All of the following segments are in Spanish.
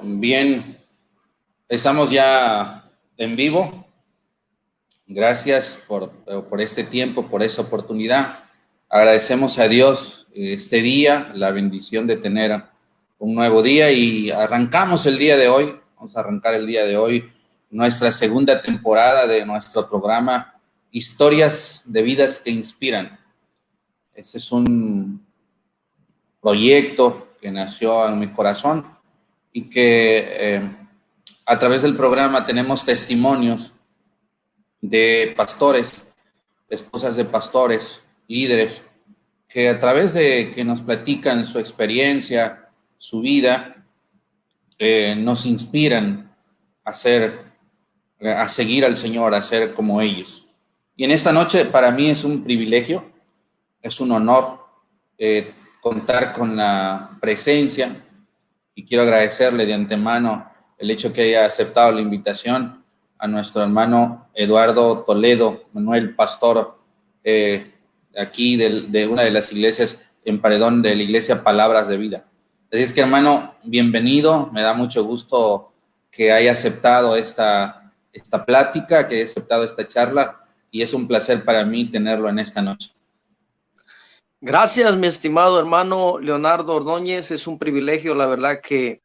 Bien, estamos ya en vivo. Gracias por este tiempo, por esta oportunidad. Agradecemos a Dios este día, la bendición de tener un nuevo día y arrancamos el día de hoy. Vamos a arrancar el día de hoy nuestra segunda temporada de nuestro programa Historias de Vidas que Inspiran. Este es un proyecto que nació en mi corazón y que a través del programa tenemos testimonios de pastores, esposas de pastores, líderes, que a través de que nos platican su experiencia, su vida, nos inspiran a a seguir al Señor, a ser como ellos. Y en esta noche para mí es un privilegio, es un honor contar con la presencia, y quiero agradecerle de antemano el hecho que haya aceptado la invitación a nuestro hermano Eduardo Toledo, Manuel, pastor aquí de una de las iglesias en Paredón, de la iglesia Palabras de Vida. Así es que, hermano, bienvenido, me da mucho gusto que haya aceptado esta plática, que haya aceptado esta charla, y es un placer para mí tenerlo en esta noche. Gracias, mi estimado hermano Leonardo Ordóñez. Es un privilegio, la verdad, que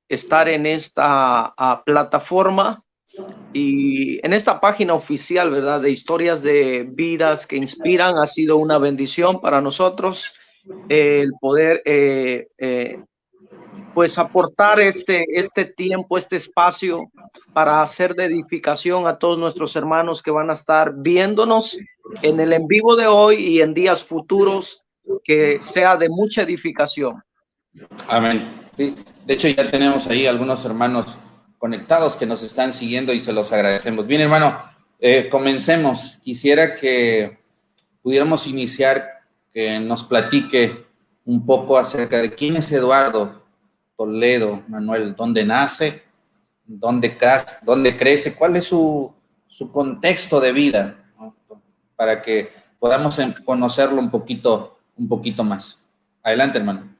estar en esta plataforma y en esta página oficial, ¿verdad? De Historias de Vidas que Inspiran. Ha sido una bendición para nosotros el poder pues aportar este tiempo, este espacio para hacer de edificación a todos nuestros hermanos que van a estar viéndonos en el en vivo de hoy y en días futuros, que sea de mucha edificación. Amén. Sí. De hecho, ya tenemos ahí algunos hermanos conectados que nos están siguiendo y se los agradecemos. Bien, hermano, comencemos. Quisiera que pudiéramos iniciar, que nos platique un poco acerca de quién es Eduardo Toledo, Manuel, dónde nace, dónde crece, cuál es su contexto de vida, ¿no? Para que podamos conocerlo un poquito más. Adelante, hermano.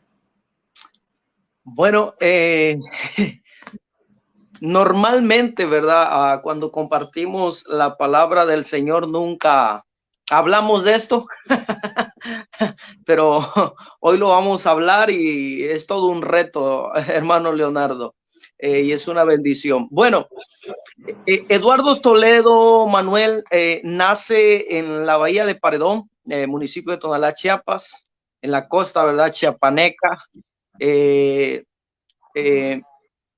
Bueno, normalmente, ¿verdad? Cuando compartimos la palabra del Señor nunca hablamos de esto, pero hoy lo vamos a hablar y es todo un reto, hermano Leonardo, y es una bendición. Bueno, Eduardo Toledo Manuel nace en la bahía de Paredón, municipio de Tonalá, Chiapas, en la costa, ¿verdad? Chiapaneca.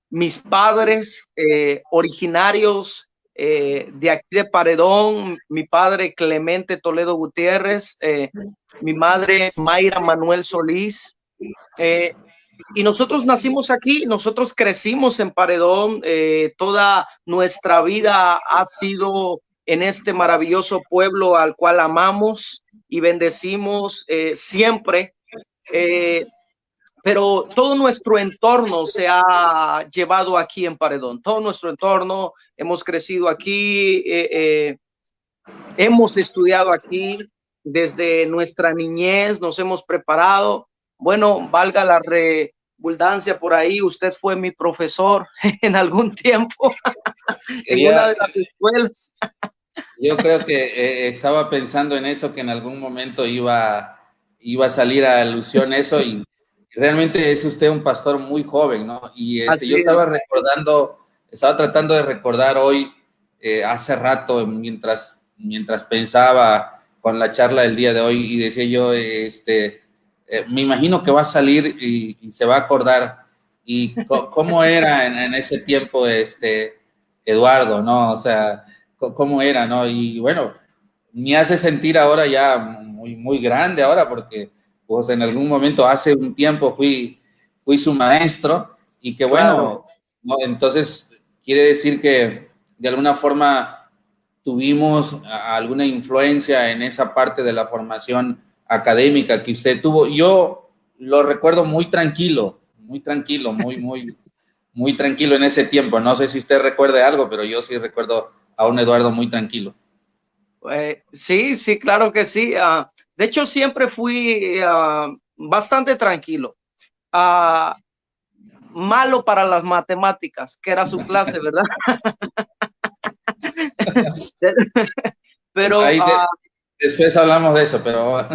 Mis padres originarios de aquí de Paredón, mi padre Clemente Toledo Gutiérrez, mi madre Mayra Manuel Solís, y nosotros nacimos aquí, nosotros crecimos en Paredón, toda nuestra vida ha sido en este maravilloso pueblo al cual amamos y bendecimos siempre. Pero todo nuestro entorno se ha llevado aquí en Paredón, todo nuestro entorno, hemos crecido aquí, hemos estudiado aquí desde nuestra niñez, nos hemos preparado. Bueno, valga la redundancia por ahí, usted fue mi profesor en algún tiempo en una de las escuelas. Yo creo que estaba pensando en eso, que en algún momento iba a salir a alusión eso, y realmente es usted un pastor muy joven, ¿no? Y yo estaba tratando de recordar hoy, hace rato, mientras pensaba con la charla del día de hoy, y decía yo, me imagino que va a salir y se va a acordar, y cómo era en ese tiempo, Eduardo, ¿no? O sea, cómo era, ¿no? Y bueno, me hace sentir ahora ya muy grande ahora, porque pues en algún momento, hace un tiempo, fui su maestro, y que bueno, Claro. ¿no? Entonces quiere decir que de alguna forma tuvimos alguna influencia en esa parte de la formación académica que usted tuvo. Yo lo recuerdo muy tranquilo, muy tranquilo en ese tiempo. No sé si usted recuerde algo, pero yo sí recuerdo a un Eduardo muy tranquilo. Sí, claro que sí. De hecho, siempre fui bastante tranquilo. malo para las matemáticas, que era su clase, ¿verdad? Pero Ahí después hablamos de eso, pero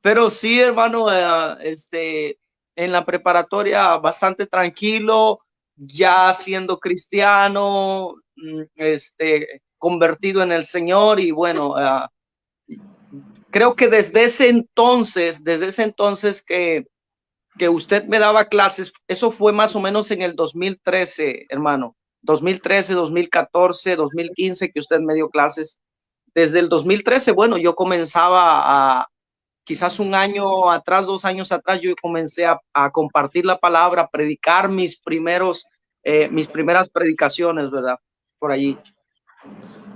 pero sí, hermano, en la preparatoria bastante tranquilo, ya siendo cristiano, convertido en el Señor y bueno, creo que desde ese entonces que usted me daba clases, eso fue más o menos en el 2013, hermano, 2013, 2014, 2015 que usted me dio clases. Desde el 2013, bueno, yo comenzaba quizás un año atrás, 2 años atrás, yo comencé a compartir la palabra, a predicar mis primeras predicaciones, ¿verdad? Por allí.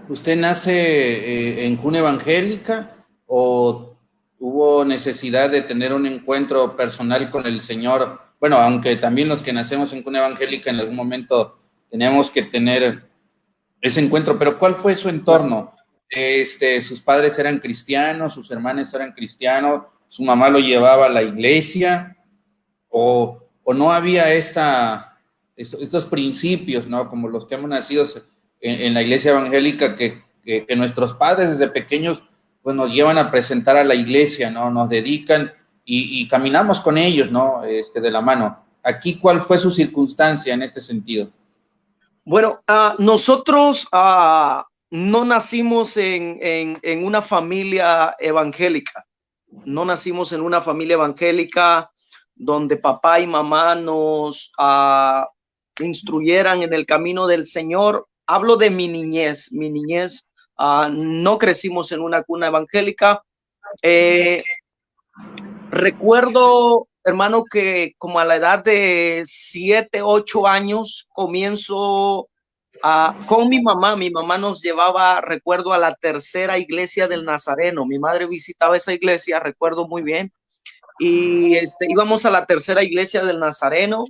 ¿usted nace en cuna evangélica o hubo necesidad de tener un encuentro personal con el Señor? Bueno, aunque también los que nacemos en cuna evangélica en algún momento tenemos que tener ese encuentro, pero ¿cuál fue su entorno? ¿Sus padres eran cristianos, sus hermanos eran cristianos, su mamá lo llevaba a la iglesia o no había estos principios, ¿no? Como los que hemos nacido en la iglesia evangélica que nuestros padres desde pequeños pues nos llevan a presentar a la iglesia, ¿no? Nos dedican y caminamos con ellos, ¿no? De la mano. Aquí, ¿cuál fue su circunstancia en este sentido? Bueno, nosotros no nacimos en una familia evangélica. No nacimos en una familia evangélica donde papá y mamá nos instruyeran en el camino del Señor. Hablo de mi niñez. Mi niñez, no crecimos en una cuna evangélica. Recuerdo, hermano, que como a la edad de 7, 8 años comienzo con mi mamá. Mi mamá nos llevaba, recuerdo, a la tercera iglesia del Nazareno. Mi madre visitaba esa iglesia, recuerdo muy bien. Y íbamos a la tercera iglesia del Nazareno.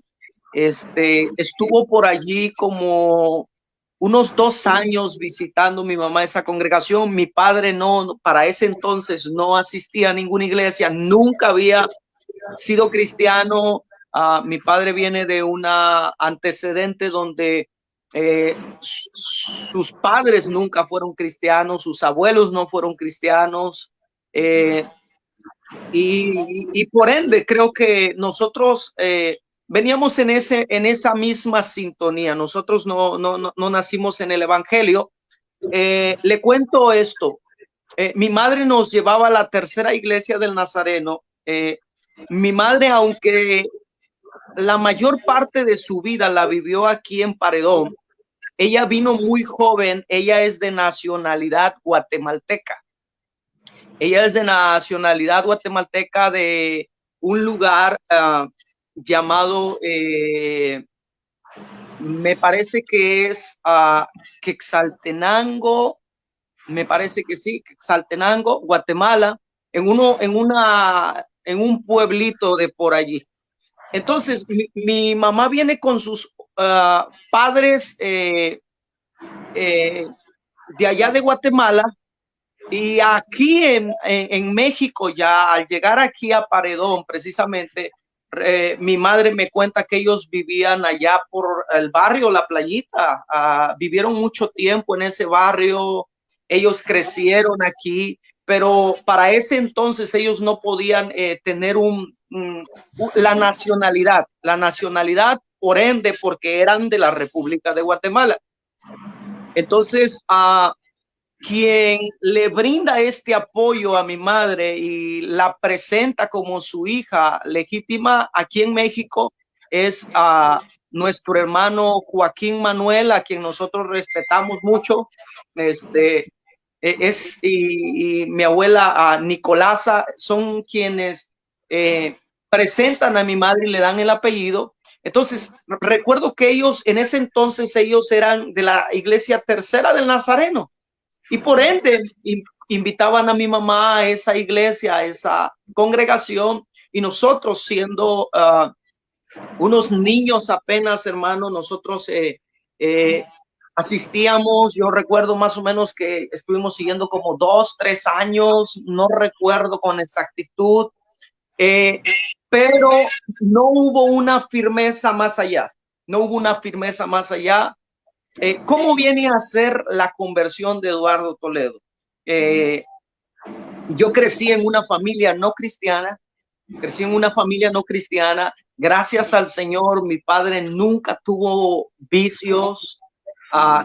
Estuvo por allí como unos 2 años visitando mi mamá esa congregación. Mi padre no, para ese entonces no asistía a ninguna iglesia, nunca había sido cristiano. Mi padre viene de una antecedente donde sus padres nunca fueron cristianos, sus abuelos no fueron cristianos. Y por ende, creo que nosotros veníamos en esa misma sintonía. Nosotros no nacimos en el Evangelio. Le cuento esto. Mi madre nos llevaba a la tercera iglesia del Nazareno. Mi madre, aunque la mayor parte de su vida la vivió aquí en Paredón, ella vino muy joven. Ella es de nacionalidad guatemalteca. Ella es de nacionalidad guatemalteca de un lugar llamado, me parece que es Quetzaltenango, me parece que sí, Quetzaltenango, Guatemala, en un pueblito de por allí. Entonces, mi mamá viene con sus padres de allá de Guatemala. Y aquí en México, ya al llegar aquí a Paredón, precisamente, mi madre me cuenta que ellos vivían allá por el barrio La Playita, vivieron mucho tiempo en ese barrio, ellos crecieron aquí, pero para ese entonces ellos no podían tener la nacionalidad, por ende, porque eran de la República de Guatemala. Entonces, quien le brinda este apoyo a mi madre y la presenta como su hija legítima aquí en México es nuestro hermano Joaquín Manuel, a quien nosotros respetamos mucho. Y mi abuela Nicolasa son quienes presentan a mi madre y le dan el apellido. Entonces, recuerdo que ellos en ese entonces eran de la iglesia tercera del Nazareno. Y por ende, invitaban a mi mamá a esa iglesia, a esa congregación, y nosotros siendo unos niños apenas, hermano, nosotros asistíamos. Yo recuerdo más o menos que estuvimos siguiendo como 2, 3 años, no recuerdo con exactitud, pero no hubo una firmeza más allá. No hubo una firmeza más allá. ¿Cómo viene a ser la conversión de Eduardo Toledo? Yo crecí en una familia no cristiana. Crecí en una familia no cristiana. Gracias al Señor, mi padre nunca tuvo vicios.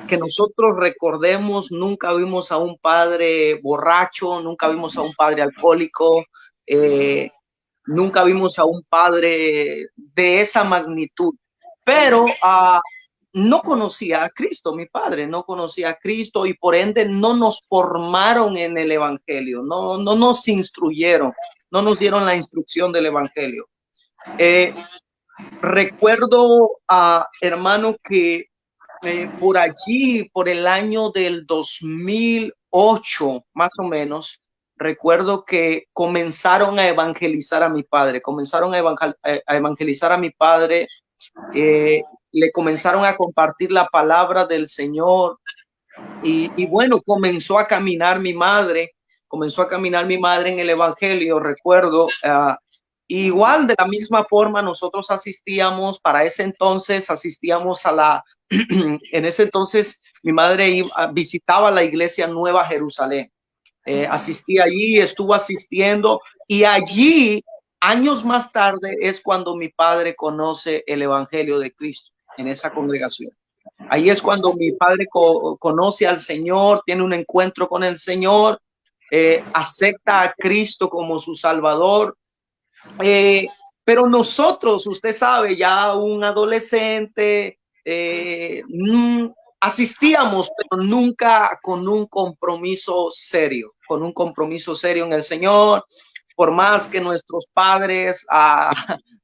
Que nosotros recordemos, nunca vimos a un padre borracho, nunca vimos a un padre alcohólico, nunca vimos a un padre de esa magnitud. Pero no conocía a Cristo, mi padre no conocía a Cristo y por ende no nos formaron en el evangelio, no nos instruyeron, no nos dieron la instrucción del evangelio. Recuerdo, hermano, que por allí, por el año del 2008, más o menos, recuerdo que comenzaron a evangelizar a mi padre, evangelizar a mi padre, le comenzaron a compartir la palabra del Señor y bueno, comenzó a caminar mi madre en el evangelio, recuerdo. Igual de la misma forma nosotros asistíamos, para ese entonces asistíamos en ese entonces mi madre visitaba la iglesia Nueva Jerusalén, asistía allí, estuvo asistiendo y allí años más tarde es cuando mi padre conoce el evangelio de Cristo en esa congregación. Ahí es cuando mi padre conoce al Señor, tiene un encuentro con el Señor, acepta a Cristo como su Salvador. Pero nosotros, usted sabe, ya un adolescente, asistíamos, pero nunca con un compromiso serio en el Señor. Por más que nuestros padres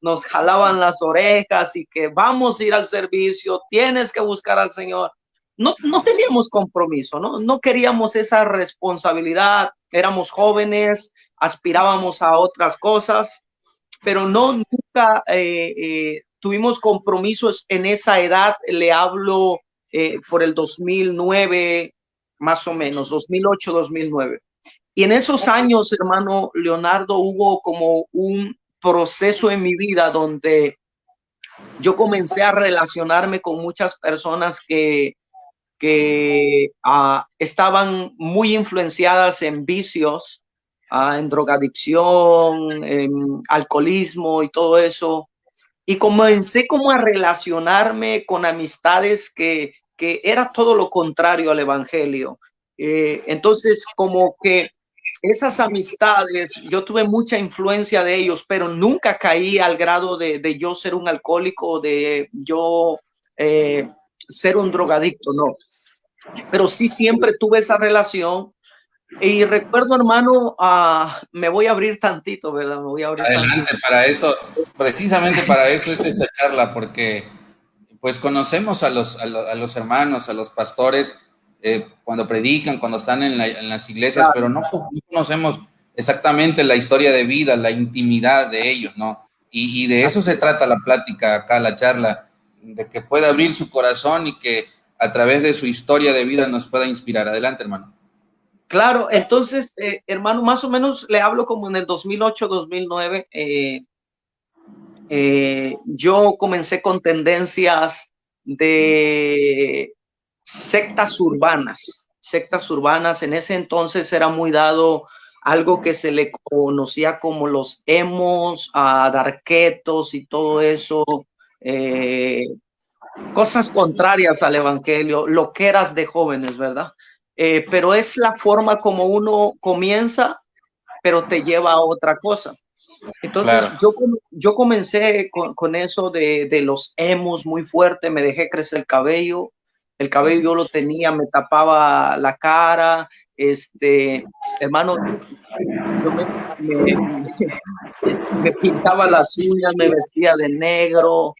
nos jalaban las orejas y que vamos a ir al servicio, tienes que buscar al Señor. No teníamos compromiso, no queríamos esa responsabilidad. Éramos jóvenes, aspirábamos a otras cosas, pero nunca tuvimos compromisos en esa edad. Le hablo por el 2009, más o menos, 2008, 2009. Y en esos años, hermano Leonardo, hubo como un proceso en mi vida donde yo comencé a relacionarme con muchas personas que estaban muy influenciadas en vicios, en drogadicción, en alcoholismo y todo eso. Y comencé como a relacionarme con amistades que era todo lo contrario al evangelio. Entonces, como que esas amistades, yo tuve mucha influencia de ellos, pero nunca caí al grado de yo ser un alcohólico, de yo ser un drogadicto, no. Pero sí siempre tuve esa relación. Y recuerdo, hermano, me voy a abrir tantito, ¿verdad? Me voy a abrir Adelante, tantito. para eso, precisamente para eso es esta charla, porque pues conocemos a los hermanos, a los pastores, cuando predican, cuando están en las iglesias, Claro. pero no conocemos exactamente la historia de vida, la intimidad de ellos, ¿no? Y de eso se trata la plática acá, la charla, de que pueda abrir su corazón y que a través de su historia de vida nos pueda inspirar. Adelante, hermano. Claro, entonces, hermano, más o menos le hablo como en el 2008, 2009. Yo comencé con tendencias de sectas urbanas. En ese entonces era muy dado algo que se le conocía como los emos, darketos y todo eso, cosas contrarias al evangelio, loqueras de jóvenes, ¿verdad? Pero es la forma como uno comienza, pero te lleva a otra cosa. Entonces, claro, yo comencé con eso de los emos muy fuerte, me dejé crecer el cabello yo lo tenía, me tapaba la cara, hermano, yo me pintaba las uñas, me vestía de negro,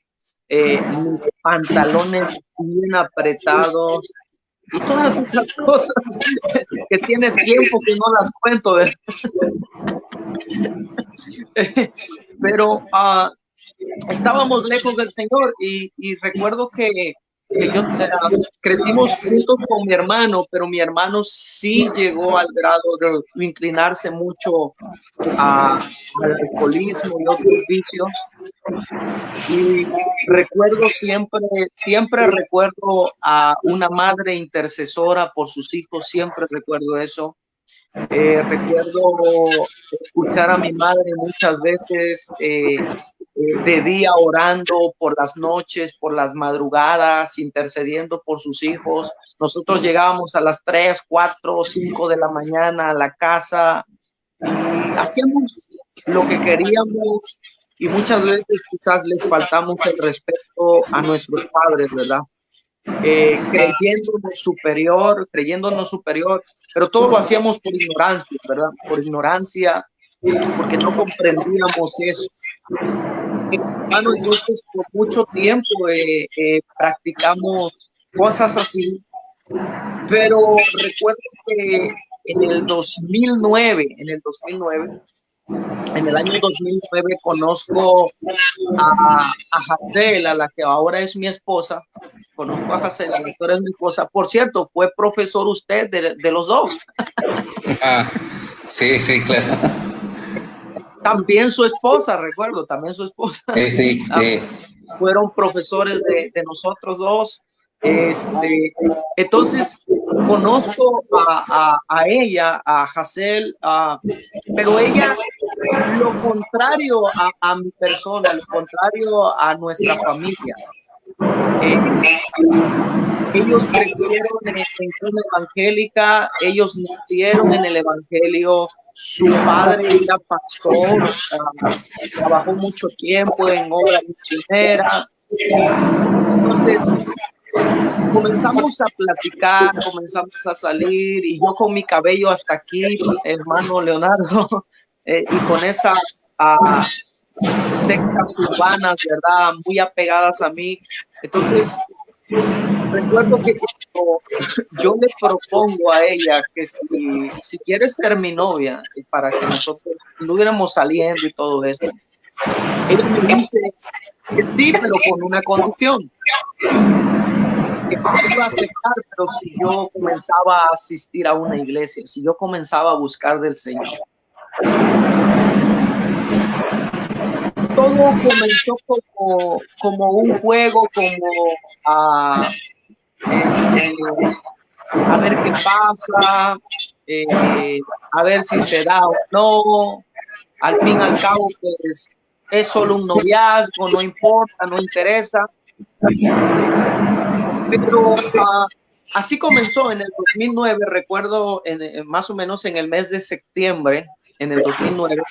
mis pantalones bien apretados y todas esas cosas que tiene tiempo que no las cuento, ¿verdad? Pero estábamos lejos del Señor y recuerdo que que yo crecimos juntos con mi hermano, pero mi hermano sí llegó al grado de inclinarse mucho al alcoholismo y otros vicios. Y recuerdo siempre recuerdo a una madre intercesora por sus hijos, siempre recuerdo eso. Recuerdo escuchar a mi madre muchas veces de día orando, por las noches, por las madrugadas, intercediendo por sus hijos. Nosotros llegábamos a las 3, 4, 5 de la mañana a la casa y hacíamos lo que queríamos y muchas veces quizás les faltamos el respeto a nuestros padres, ¿verdad? Creyéndonos superior, pero todo lo hacíamos por ignorancia, ¿verdad? Por ignorancia, porque no comprendíamos eso. Hermano, entonces por mucho tiempo practicamos cosas así, pero recuerdo que en el 2009, en el año 2009 conozco a Hazel, a la que ahora es mi esposa. Conozco a Hazel, a la que ahora es mi esposa. Por cierto, fue profesor usted de los dos. Sí, sí, claro. También su esposa, recuerdo, también su esposa. Sí. Fueron profesores de nosotros dos. Entonces, conozco a ella, a Hazel, pero ella, lo contrario a mi persona, lo contrario a nuestra familia. Ellos crecieron en una evangélica, ellos nacieron en el evangelio, su padre era pastor, trabajó mucho tiempo en obra misionera. Entonces, comenzamos a platicar, comenzamos a salir y yo con mi cabello hasta aquí, hermano Leonardo, y con esas sectas urbanas, ¿verdad? Muy apegadas a mí. Entonces, recuerdo que cuando yo le propongo a ella que si quiere ser mi novia, para que nosotros estuviéramos saliendo y todo eso, ella me dice que sí, pero con una condición. Que yo iba a aceptar, pero si yo comenzaba a asistir a una iglesia, si yo comenzaba a buscar del Señor. Todo comenzó como un juego, como a ver qué pasa, a ver si se da o no. Al fin y al cabo, pues es solo un noviazgo, no importa, no interesa. Pero así comenzó en el 2009, recuerdo más o menos en el mes de septiembre, en el 2009,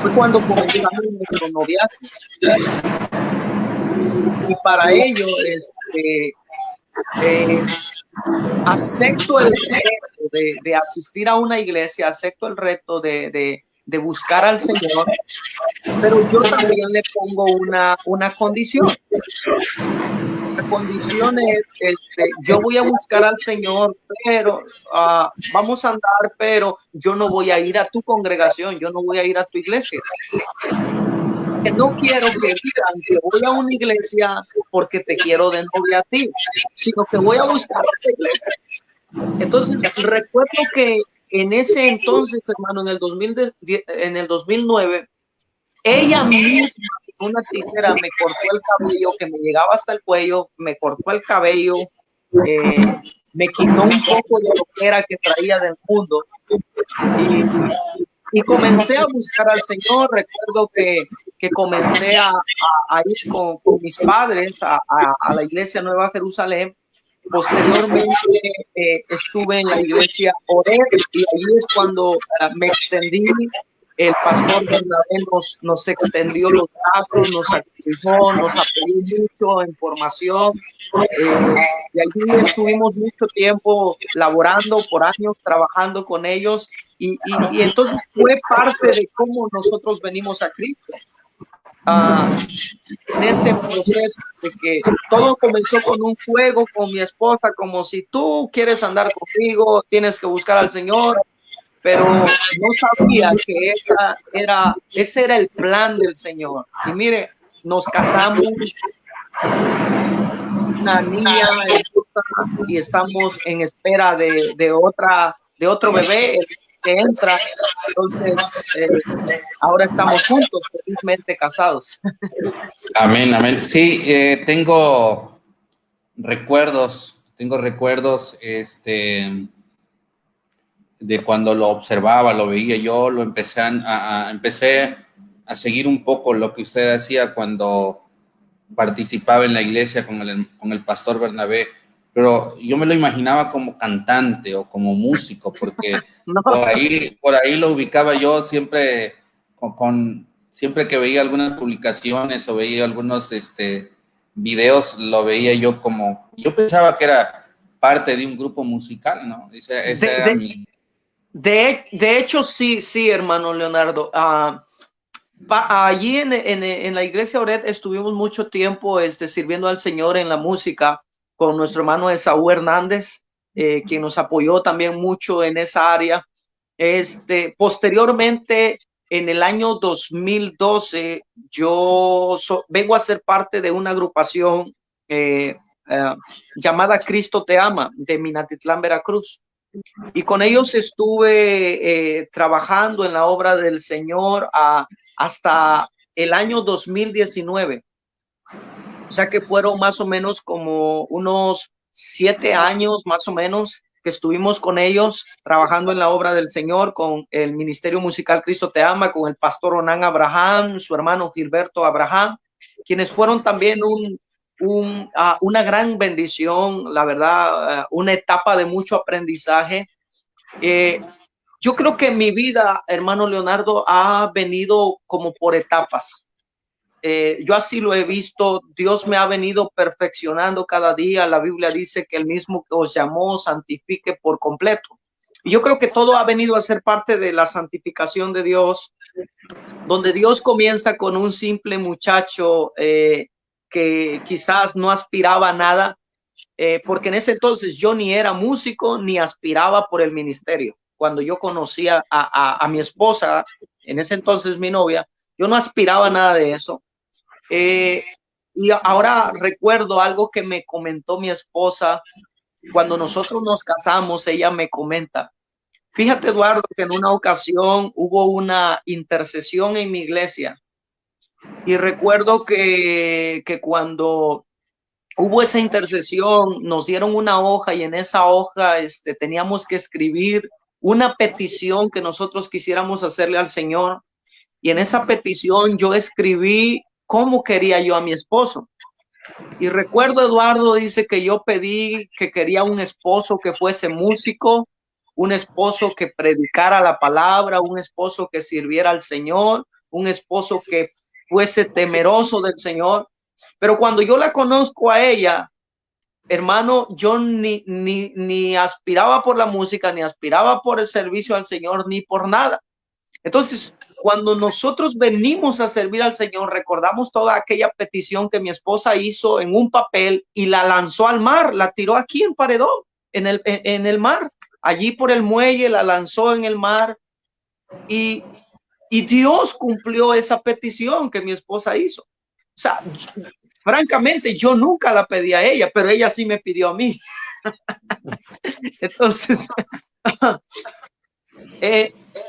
fue cuando comenzamos nuestro noviazgo. Y para ello, acepto el reto de asistir a una iglesia, acepto el reto de buscar al Señor, pero yo también le pongo una condición. La condición es, yo voy a buscar al Señor, pero vamos a andar, pero yo no voy a ir a tu congregación, yo no voy a ir a tu iglesia. Que no quiero que digan que voy a una iglesia porque te quiero de novia a ti, sino que voy a buscar a tu iglesia. Entonces, recuerdo que en ese entonces, hermano, en el 2009, ella misma con una tijera me cortó el cabello que me llegaba hasta el cuello, me cortó el cabello, me quitó un poco de lo que era que traía del mundo y comencé a buscar al Señor. Recuerdo que comencé a ir con mis padres a la iglesia Nueva Jerusalén. Posteriormente estuve en la iglesia Oreb y ahí es cuando me extendí. El pastor Bernabé nos extendió los brazos, nos activó, nos apoyó mucho en formación. Y allí estuvimos mucho tiempo laborando por años, trabajando con ellos. Y entonces fue parte de cómo nosotros venimos a Cristo. En ese proceso de que todo comenzó con un juego con mi esposa, como si tú quieres andar conmigo, tienes que buscar al Señor. Pero no sabía que ese era el plan del Señor. Y mire, nos casamos una niña hermosa y estamos en espera de otro bebé que entra. Entonces, ahora estamos juntos, felizmente casados. Amén, amén. Sí, tengo recuerdos, de cuando lo observaba, lo veía yo, lo empecé a seguir un poco lo que usted hacía cuando participaba en la iglesia con el pastor Bernabé, pero yo me lo imaginaba como cantante o como músico, porque No, por ahí lo ubicaba yo siempre siempre que veía algunas publicaciones o veía algunos videos, lo veía yo como, yo pensaba que era parte de un grupo musical, ¿no? Ese de, era de, mi... de hecho, sí, sí, hermano Leonardo. Allí en la iglesia Oret estuvimos mucho tiempo sirviendo al Señor en la música con nuestro hermano Esaú Hernández, quien nos apoyó también mucho en esa área. Posteriormente, en el año 2012, vengo a ser parte de una agrupación llamada Cristo Te Ama de Minatitlán, Veracruz. Y con ellos estuve trabajando en la obra del Señor hasta el año 2019. O sea que fueron más o menos como unos 7 años más o menos que estuvimos con ellos trabajando en la obra del Señor, con el Ministerio Musical Cristo Te Ama, con el pastor Onan Abraham, su hermano Gilberto Abraham, quienes fueron también una gran bendición, la verdad, una etapa de mucho aprendizaje. Yo creo que mi vida, hermano Leonardo, ha venido como por etapas. Yo así lo he visto. Dios me ha venido perfeccionando cada día. La Biblia dice que el mismo que os llamó santifique por completo. Y yo creo que todo ha venido a ser parte de la santificación de Dios, donde Dios comienza con un simple muchacho que quizás no aspiraba a nada, porque en ese entonces yo ni era músico ni aspiraba por el ministerio. Cuando yo conocía a mi esposa, en ese entonces mi novia, yo no aspiraba a nada de eso. Y ahora recuerdo algo que me comentó mi esposa cuando nosotros nos casamos. Ella me comenta, fíjate, Eduardo, que en una ocasión hubo una intercesión en mi iglesia y recuerdo que cuando hubo esa intercesión, nos dieron una hoja y en esa hoja teníamos que escribir una petición que nosotros quisiéramos hacerle al Señor. Y en esa petición yo escribí cómo quería yo a mi esposo. Y recuerdo, Eduardo, dice que yo pedí que quería un esposo que fuese músico, un esposo que predicara la palabra, un esposo que sirviera al Señor, un esposo que fuese temeroso del Señor. Pero cuando yo la conozco a ella, hermano, yo ni aspiraba por la música, ni aspiraba por el servicio al Señor, ni por nada. Entonces, cuando nosotros venimos a servir al Señor, recordamos toda aquella petición que mi esposa hizo en un papel y la lanzó al mar, la tiró aquí en Paredón, en el mar, allí por el muelle, la lanzó en el mar y, y Dios cumplió esa petición que mi esposa hizo. O sea, francamente, yo nunca la pedí a ella, pero ella sí me pidió a mí. Entonces,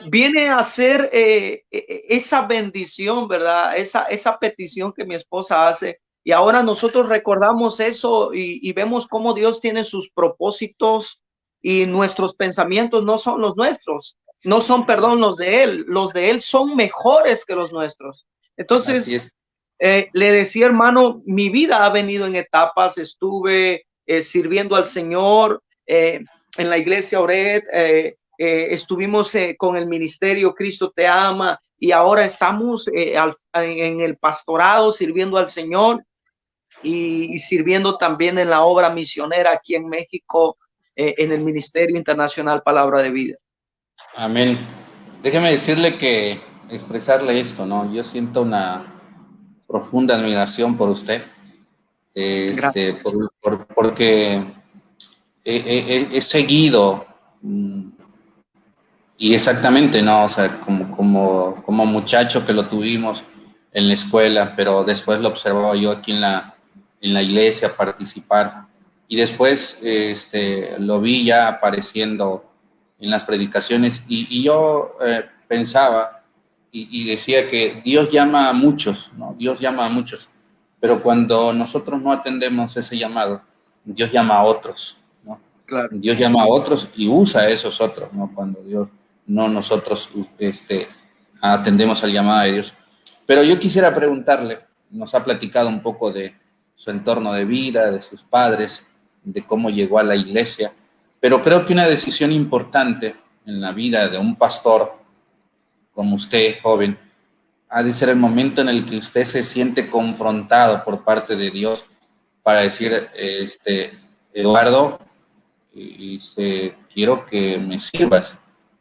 viene a ser esa bendición, ¿verdad? Esa petición que mi esposa hace. Y ahora nosotros recordamos eso y vemos cómo Dios tiene sus propósitos y nuestros pensamientos no son los nuestros, no son, perdón, los de Él son mejores que los nuestros. Así Entonces, es. le decía, hermano, mi vida ha venido en etapas. Estuve sirviendo al Señor en la iglesia Oret, estuvimos con el ministerio Cristo Te Ama y ahora estamos en el pastorado sirviendo al Señor y sirviendo también en la obra misionera aquí en México, en el Ministerio Internacional Palabra de Vida. Amén. Déjeme decirle que expresarle esto, ¿no? Yo siento una profunda admiración por usted, Gracias. porque he seguido, y exactamente, ¿no? O sea, como muchacho que lo tuvimos en la escuela, pero después lo observaba yo aquí en la iglesia, participar. Y después lo vi ya apareciendo en las predicaciones y yo pensaba y decía que Dios llama a muchos, ¿no? Dios llama a muchos, pero cuando nosotros no atendemos ese llamado, Dios llama a otros, ¿no? Claro. Dios llama a otros y usa a esos otros, ¿no? Cuando Dios, no nosotros atendemos al llamado de Dios. Pero yo quisiera preguntarle, nos ha platicado un poco de su entorno de vida, de sus padres, de cómo llegó a la iglesia, pero creo que una decisión importante en la vida de un pastor como usted, joven, ha de ser el momento en el que usted se siente confrontado por parte de Dios para decir, Eduardo, quiero que me sirvas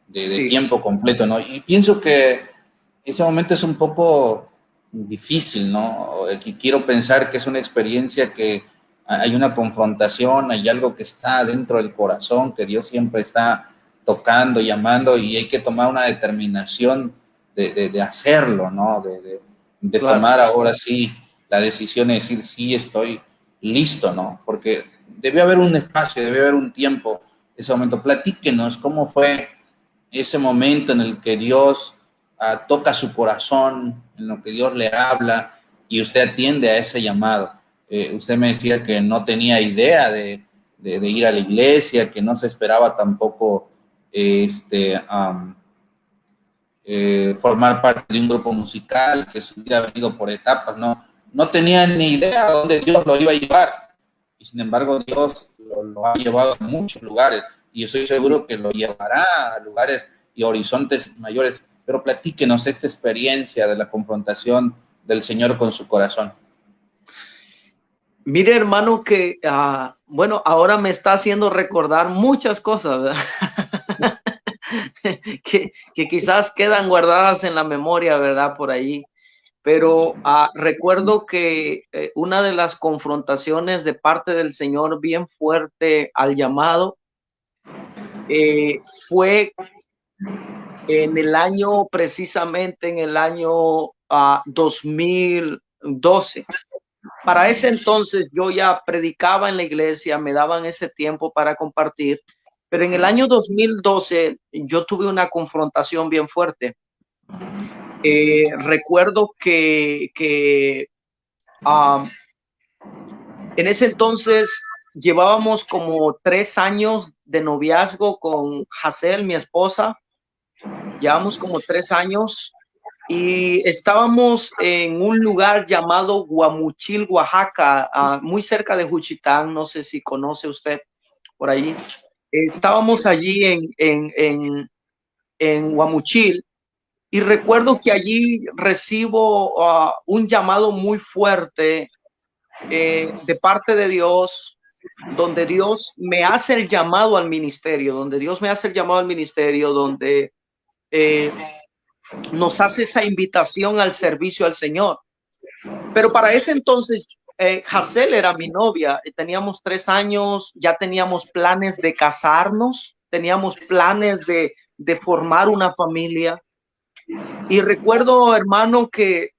de Sí. tiempo completo, ¿no? Y pienso que ese momento es un poco difícil, ¿no? Quiero pensar que es una experiencia que hay una confrontación, hay algo que está dentro del corazón, que Dios siempre está tocando, llamando, y hay que tomar una determinación de hacerlo, ¿no? De Claro. tomar ahora sí la decisión de decir, sí, estoy listo, ¿no? Porque debe haber un espacio, debe haber un tiempo, ese momento. Platíquenos cómo fue ese momento en el que Dios toca su corazón, en lo que Dios le habla y usted atiende a ese llamado. Usted me decía que no tenía idea de ir a la iglesia, que no se esperaba tampoco formar parte de un grupo musical, que se hubiera venido por etapas, no tenía ni idea a dónde Dios lo iba a llevar. Y sin embargo, Dios lo ha llevado a muchos lugares y yo estoy seguro que lo llevará a lugares y horizontes mayores. Pero platíquenos esta experiencia de la confrontación del Señor con su corazón. Mire, hermano, que bueno, ahora me está haciendo recordar muchas cosas, ¿verdad? que quizás quedan guardadas en la memoria, ¿verdad? Por ahí. Pero recuerdo que una de las confrontaciones de parte del Señor bien fuerte al llamado fue en el año, precisamente en el año 2012. Para ese entonces yo ya predicaba en la iglesia, me daban ese tiempo para compartir, pero en el año 2012 yo tuve una confrontación bien fuerte. Recuerdo que en ese entonces llevábamos como 3 años de noviazgo con Hazel, mi esposa. Llevamos como 3 años y estábamos en un lugar llamado Guamuchil, Oaxaca, muy cerca de Juchitán. No sé si conoce usted por allí. Estábamos allí en Guamuchil y recuerdo que allí recibo un llamado muy fuerte de parte de Dios, donde Dios me hace el llamado al ministerio, donde nos hace esa invitación al servicio al Señor. Pero para ese entonces, Hazel era mi novia, teníamos 3 años, ya teníamos planes de casarnos, teníamos planes de formar una familia. Y recuerdo, hermano, que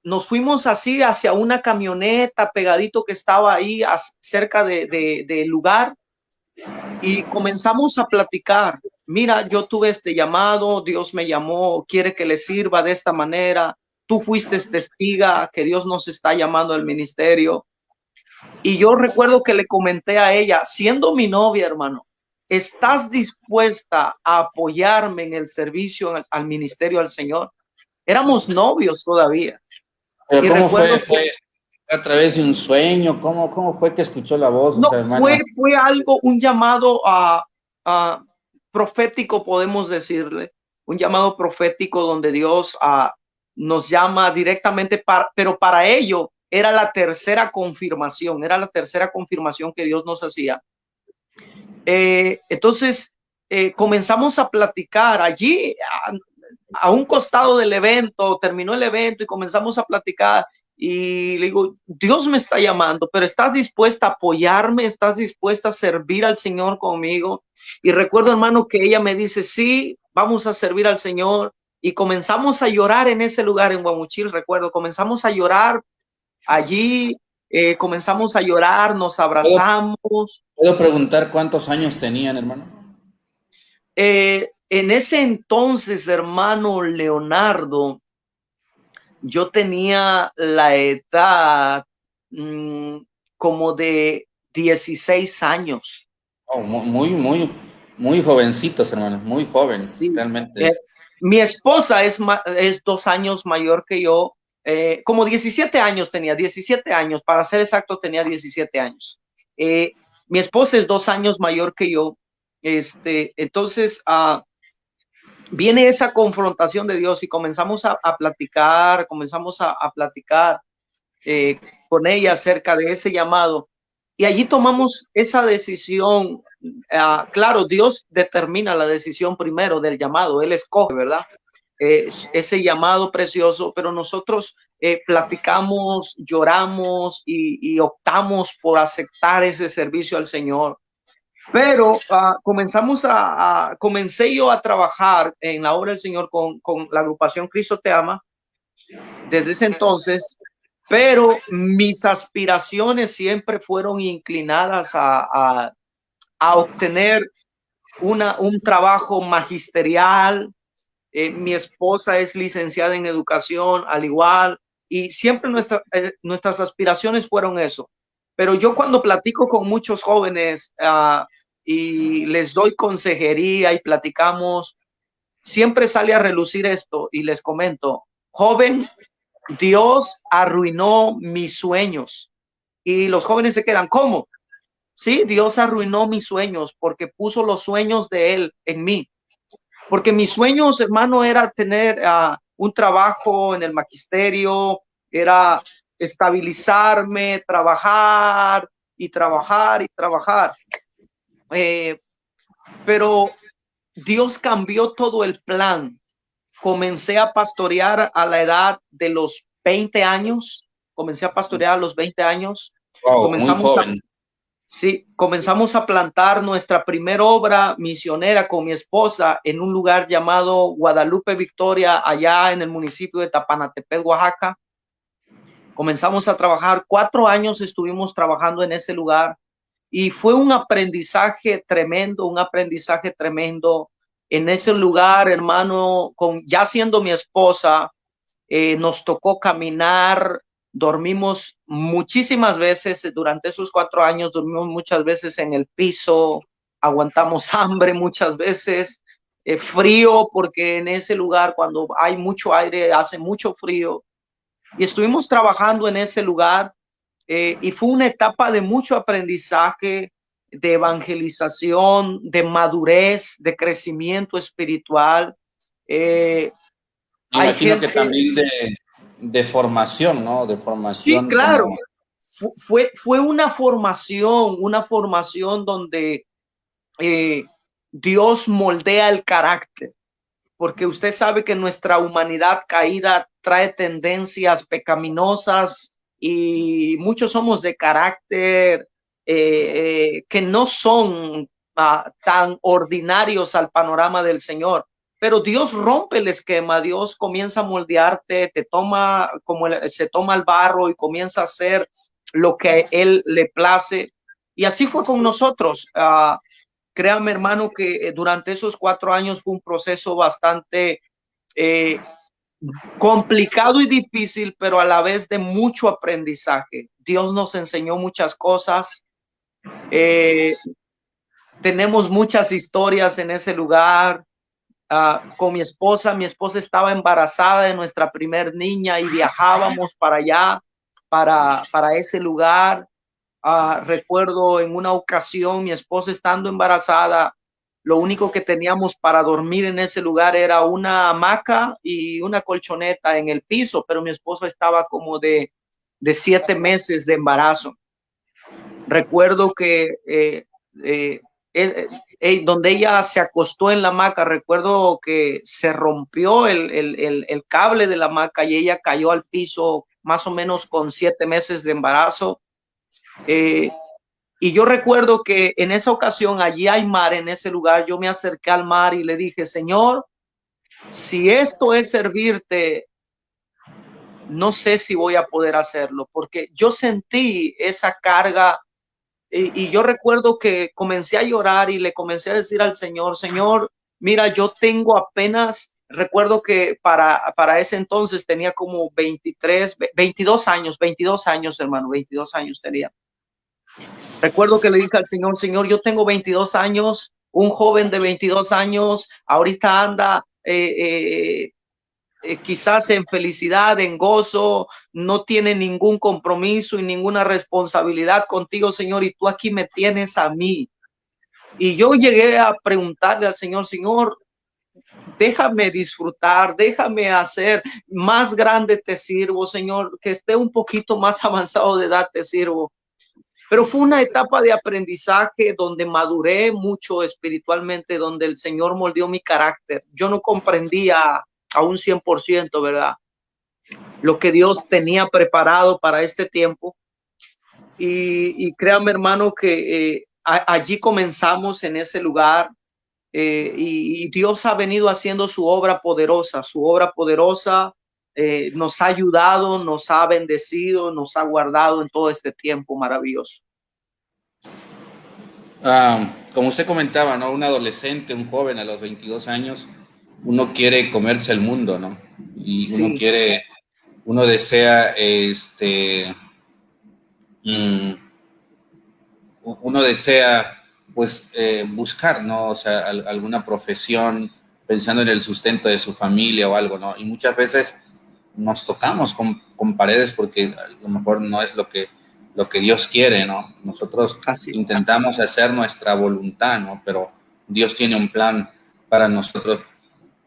nos fuimos así hacia una camioneta pegadito que estaba ahí cerca del lugar y comenzamos a platicar. Mira, yo tuve este llamado, Dios me llamó, quiere que le sirva de esta manera. Tú fuiste testiga que Dios nos está llamando al ministerio. Y yo recuerdo que le comenté a ella, siendo mi novia, hermano, ¿estás dispuesta a apoyarme en el servicio al ministerio al Señor? Éramos novios todavía. Pero y ¿cómo recuerdo fue a través de un sueño? ¿Cómo fue que escuchó la voz, no, hermano? fue algo, un llamado profético, podemos decirle, un llamado profético donde Dios nos llama directamente, pero para ello era la tercera confirmación que Dios nos hacía. Entonces comenzamos a platicar allí a un costado del evento, terminó el evento y comenzamos a platicar. Y le digo, Dios me está llamando, pero ¿estás dispuesta a apoyarme? ¿Estás dispuesta a servir al Señor conmigo? Y recuerdo, hermano, que ella me dice, sí, vamos a servir al Señor. Y comenzamos a llorar en ese lugar en Guamuchil, recuerdo, comenzamos a llorar allí. comenzamos a llorar, nos ¿Puedo, abrazamos. puedo preguntar cuántos años tenían, hermano? En ese entonces, hermano Leonardo, yo tenía la edad como de 16 años. Oh, muy jovencitos, hermano, muy jóvenes, Sí. realmente. Mi esposa es 2 años mayor que yo, como 17 años tenía, 17 años, para ser exacto, tenía 17 años. Mi esposa es 2 años mayor que yo. Entonces, viene esa confrontación de Dios y comenzamos a platicar, a platicar con ella acerca de ese llamado. Y allí tomamos esa decisión. Claro, Dios determina la decisión primero del llamado, Él escoge, ¿verdad? Ese llamado precioso, pero nosotros platicamos, lloramos y optamos por aceptar ese servicio al Señor. Pero comencé yo a trabajar en la obra del Señor con la agrupación Cristo Te Ama desde ese entonces, pero mis aspiraciones siempre fueron inclinadas a obtener un trabajo magisterial. Mi esposa es licenciada en educación, al igual, y siempre nuestras aspiraciones fueron eso. Pero yo cuando platico con muchos jóvenes y les doy consejería y platicamos, siempre sale a relucir esto y les comento, joven, Dios arruinó mis sueños. Y los jóvenes se quedan, ¿cómo? Sí, Dios arruinó mis sueños porque puso los sueños de Él en mí. Porque mis sueños, hermano, era tener un trabajo en el magisterio, era estabilizarme, trabajar y trabajar y trabajar. Pero Dios cambió todo el plan. Comencé a pastorear a la edad de los 20 años. Comencé a pastorear a los 20 años. Wow, muy Comenzamos a, joven. sí, comenzamos a plantar nuestra primera obra misionera con mi esposa en un lugar llamado Guadalupe Victoria, allá en el municipio de Tapanatepec, Oaxaca. Comenzamos a trabajar, 4 años estuvimos trabajando en ese lugar y fue un aprendizaje tremendo, en ese lugar, hermano, ya siendo mi esposa, nos tocó caminar, dormimos muchísimas veces durante esos 4 años, dormimos muchas veces en el piso, aguantamos hambre muchas veces, frío, porque en ese lugar cuando hay mucho aire hace mucho frío, y estuvimos trabajando en ese lugar y fue una etapa de mucho aprendizaje, de evangelización, de madurez, de crecimiento espiritual. Me Hay imagino que gente. también de formación, ¿no? De Sí, formación claro. como... Fue una formación donde Dios moldea el carácter, porque usted sabe que nuestra humanidad caída trae tendencias pecaminosas y muchos somos de carácter que no son tan ordinarios al panorama del Señor. Pero Dios rompe el esquema, Dios comienza a moldearte, te toma como se toma el barro y comienza a hacer lo que a Él le place. Y así fue con nosotros. Créame, hermano, que durante esos 4 años fue un proceso bastante eh, complicado y difícil, pero a la vez de mucho aprendizaje. Dios nos enseñó muchas cosas. Tenemos muchas historias en ese lugar. Con mi esposa estaba embarazada de nuestra primer niña y viajábamos para allá, para ese lugar. Recuerdo en una ocasión mi esposa estando embarazada, lo único que teníamos para dormir en ese lugar era una hamaca y una colchoneta en el piso, pero mi esposa estaba como de 7 meses de embarazo. Recuerdo que donde ella se acostó en la hamaca, recuerdo que se rompió el cable de la hamaca y ella cayó al piso más o menos con 7 meses de embarazo. Y yo recuerdo que en esa ocasión, allí hay mar en ese lugar, yo me acerqué al mar y le dije, Señor, si esto es servirte, no sé si voy a poder hacerlo, porque yo sentí esa carga y yo recuerdo que comencé a llorar y le comencé a decir al Señor, Señor, mira, yo tengo apenas, recuerdo que para ese entonces tenía como 22 años, hermano, 22 años tenía. Recuerdo que le dije al Señor, Señor, yo tengo 22 años, un joven de 22 años, ahorita anda quizás en felicidad, en gozo, no tiene ningún compromiso y ninguna responsabilidad contigo, Señor, y tú aquí me tienes a mí. Y yo llegué a preguntarle al Señor, Señor, déjame disfrutar, déjame hacer, más grande te sirvo, Señor, que esté un poquito más avanzado de edad te sirvo. Pero fue una etapa de aprendizaje donde maduré mucho espiritualmente, donde el Señor moldeó mi carácter. Yo no comprendía a un 100%, ¿verdad?, lo que Dios tenía preparado para este tiempo. Y créame, hermano, que allí comenzamos en ese lugar. Y Dios ha venido haciendo su obra poderosa, nos ha ayudado, nos ha bendecido, nos ha guardado en todo este tiempo maravilloso. Como usted comentaba, ¿no? Un adolescente, un joven a los 22 años, uno quiere comerse el mundo, ¿no? Y Sí, uno desea, uno desea, pues, buscar, ¿no? O sea, alguna profesión, pensando en el sustento de su familia o algo, ¿no? Y muchas veces nos tocamos con paredes porque a lo mejor no es lo que Dios quiere, ¿no? Nosotros así es. intentamos hacer nuestra voluntad, ¿no? Pero Dios tiene un plan para nosotros.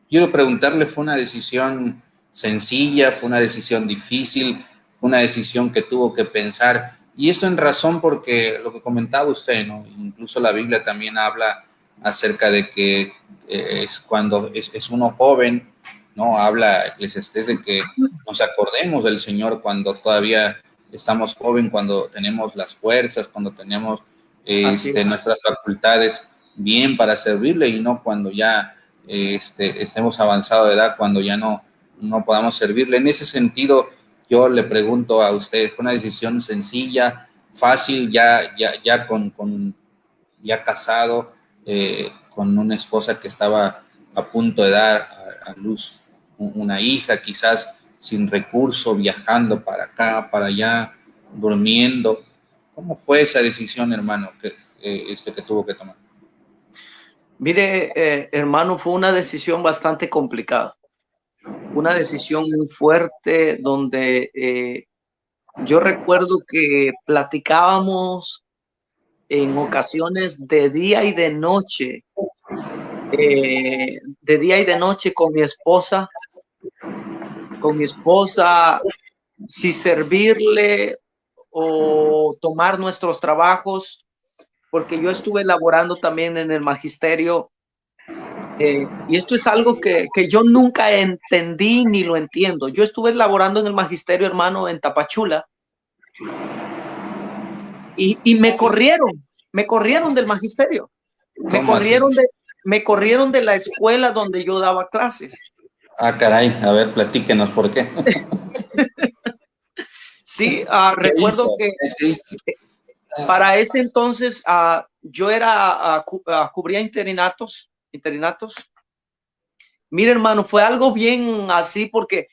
Quiero preguntarle, ¿fue una decisión sencilla? ¿Fue una decisión difícil? ¿Fue una decisión que tuvo que pensar? Y esto en razón porque lo que comentaba usted, ¿no? Incluso la Biblia también habla acerca de que es cuando es uno joven, ¿no? Habla Eclesiastés de que nos acordemos del Señor cuando todavía estamos joven, cuando tenemos las fuerzas, cuando tenemos Así es. nuestras facultades bien para servirle y no cuando ya estemos avanzado de edad, cuando ya no podamos servirle. En ese sentido, yo le pregunto a usted, ¿fue una decisión sencilla, fácil, ya casado, con una esposa que estaba a punto de dar a luz una hija, quizás sin recurso, viajando para acá, para allá, durmiendo? ¿Cómo fue esa decisión, hermano, que tuvo que tomar? Mire, hermano, fue una decisión bastante complicada, una decisión muy fuerte donde yo recuerdo que platicábamos en ocasiones de día y de noche con mi esposa, si servirle o tomar nuestros trabajos, porque yo estuve laborando también en el magisterio. Y esto es algo que yo nunca entendí ni lo entiendo. Yo estuve laborando en el magisterio, hermano, en Tapachula, y me corrieron del magisterio, me ¿Cómo así? corrieron de, me corrieron de la escuela donde yo daba clases. Ah, caray, a ver, platíquenos por qué. Sí, ¿Qué hizo? recuerdo que ¿Qué hizo? para ese entonces yo cubría interinatos. Mira, hermano, fue algo bien así porque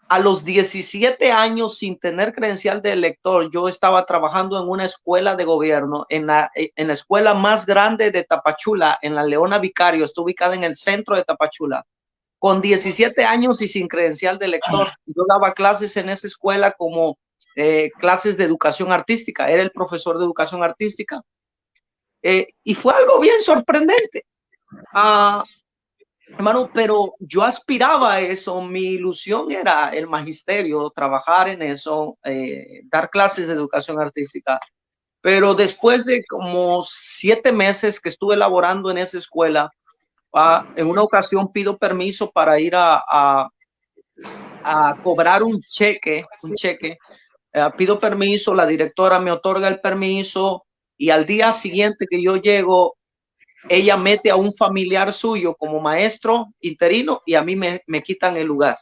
a los 17 años, sin tener credencial de lector, yo estaba trabajando en una escuela de gobierno, en la escuela más grande de Tapachula, en la Leona Vicario, está ubicada en el centro de Tapachula. Con 17 años y sin credencial de lector, yo daba clases en esa escuela como clases de educación artística, era el profesor de educación artística. Y fue algo bien sorprendente. Hermano, pero yo aspiraba a eso, mi ilusión era el magisterio, trabajar en eso, dar clases de educación artística. Pero después de como 7 meses que estuve laborando en esa escuela, en una ocasión pido permiso para ir a cobrar un cheque, pido permiso, la directora me otorga el permiso y al día siguiente que yo llego, ella mete a un familiar suyo como maestro interino y a mí me quitan el lugar.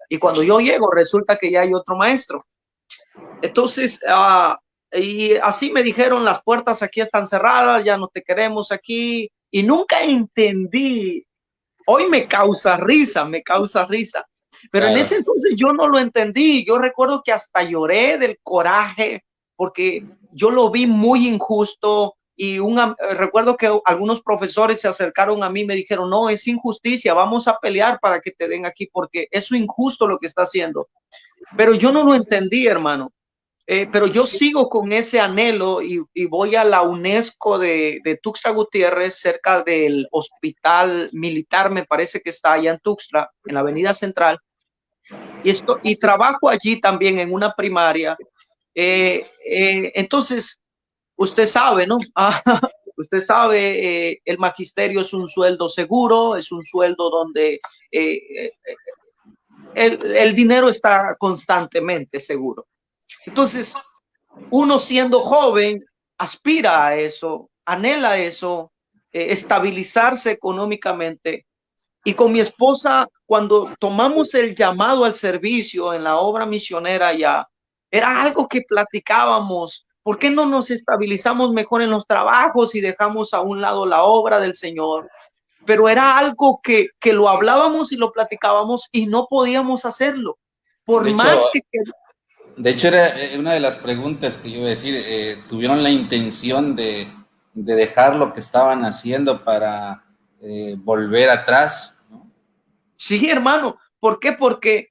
Y cuando yo llego, resulta que ya hay otro maestro. Entonces, y así me dijeron, las puertas aquí están cerradas, ya no te queremos aquí. Y nunca entendí. Hoy me causa risa, me causa risa. Pero en Claro. ese entonces yo no lo entendí. Yo recuerdo que hasta lloré del coraje porque yo lo vi muy injusto y recuerdo que algunos profesores se acercaron a mí y me dijeron, no, es injusticia, vamos a pelear para que te den aquí porque es injusto lo que está haciendo. Pero yo no lo entendí, hermano. Pero yo sigo con ese anhelo y voy a la UNESCO de Tuxtla Gutiérrez, cerca del hospital militar, me parece que está allá en Tuxtla, en la avenida central, y trabajo allí también en una primaria. Entonces, usted sabe, ¿no? Usted sabe, el magisterio es un sueldo seguro, es un sueldo donde el dinero está constantemente seguro. Entonces, uno siendo joven aspira a eso, anhela eso, estabilizarse económicamente. Y con mi esposa, cuando tomamos el llamado al servicio en la obra misionera ya, era algo que platicábamos. ¿Por qué no nos estabilizamos mejor en los trabajos y dejamos a un lado la obra del Señor? Pero era algo que lo hablábamos y lo platicábamos y no podíamos hacerlo. Por De hecho, más que de hecho era una de las preguntas que yo iba a decir. ¿Tuvieron la intención de dejar lo que estaban haciendo para volver atrás, ¿no? sí, hermano. ¿Por qué? Porque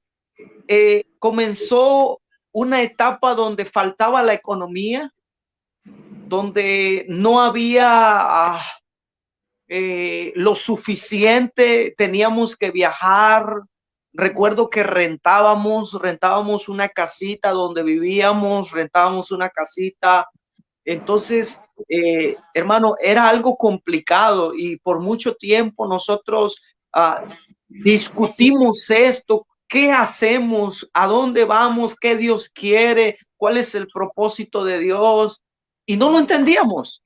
comenzó una etapa donde faltaba la economía, donde no había lo suficiente, teníamos que viajar. Recuerdo que rentábamos una casita donde vivíamos, rentábamos una casita. Entonces, hermano, era algo complicado y por mucho tiempo nosotros discutimos esto, qué hacemos, a dónde vamos, qué Dios quiere, cuál es el propósito de Dios, y no lo entendíamos.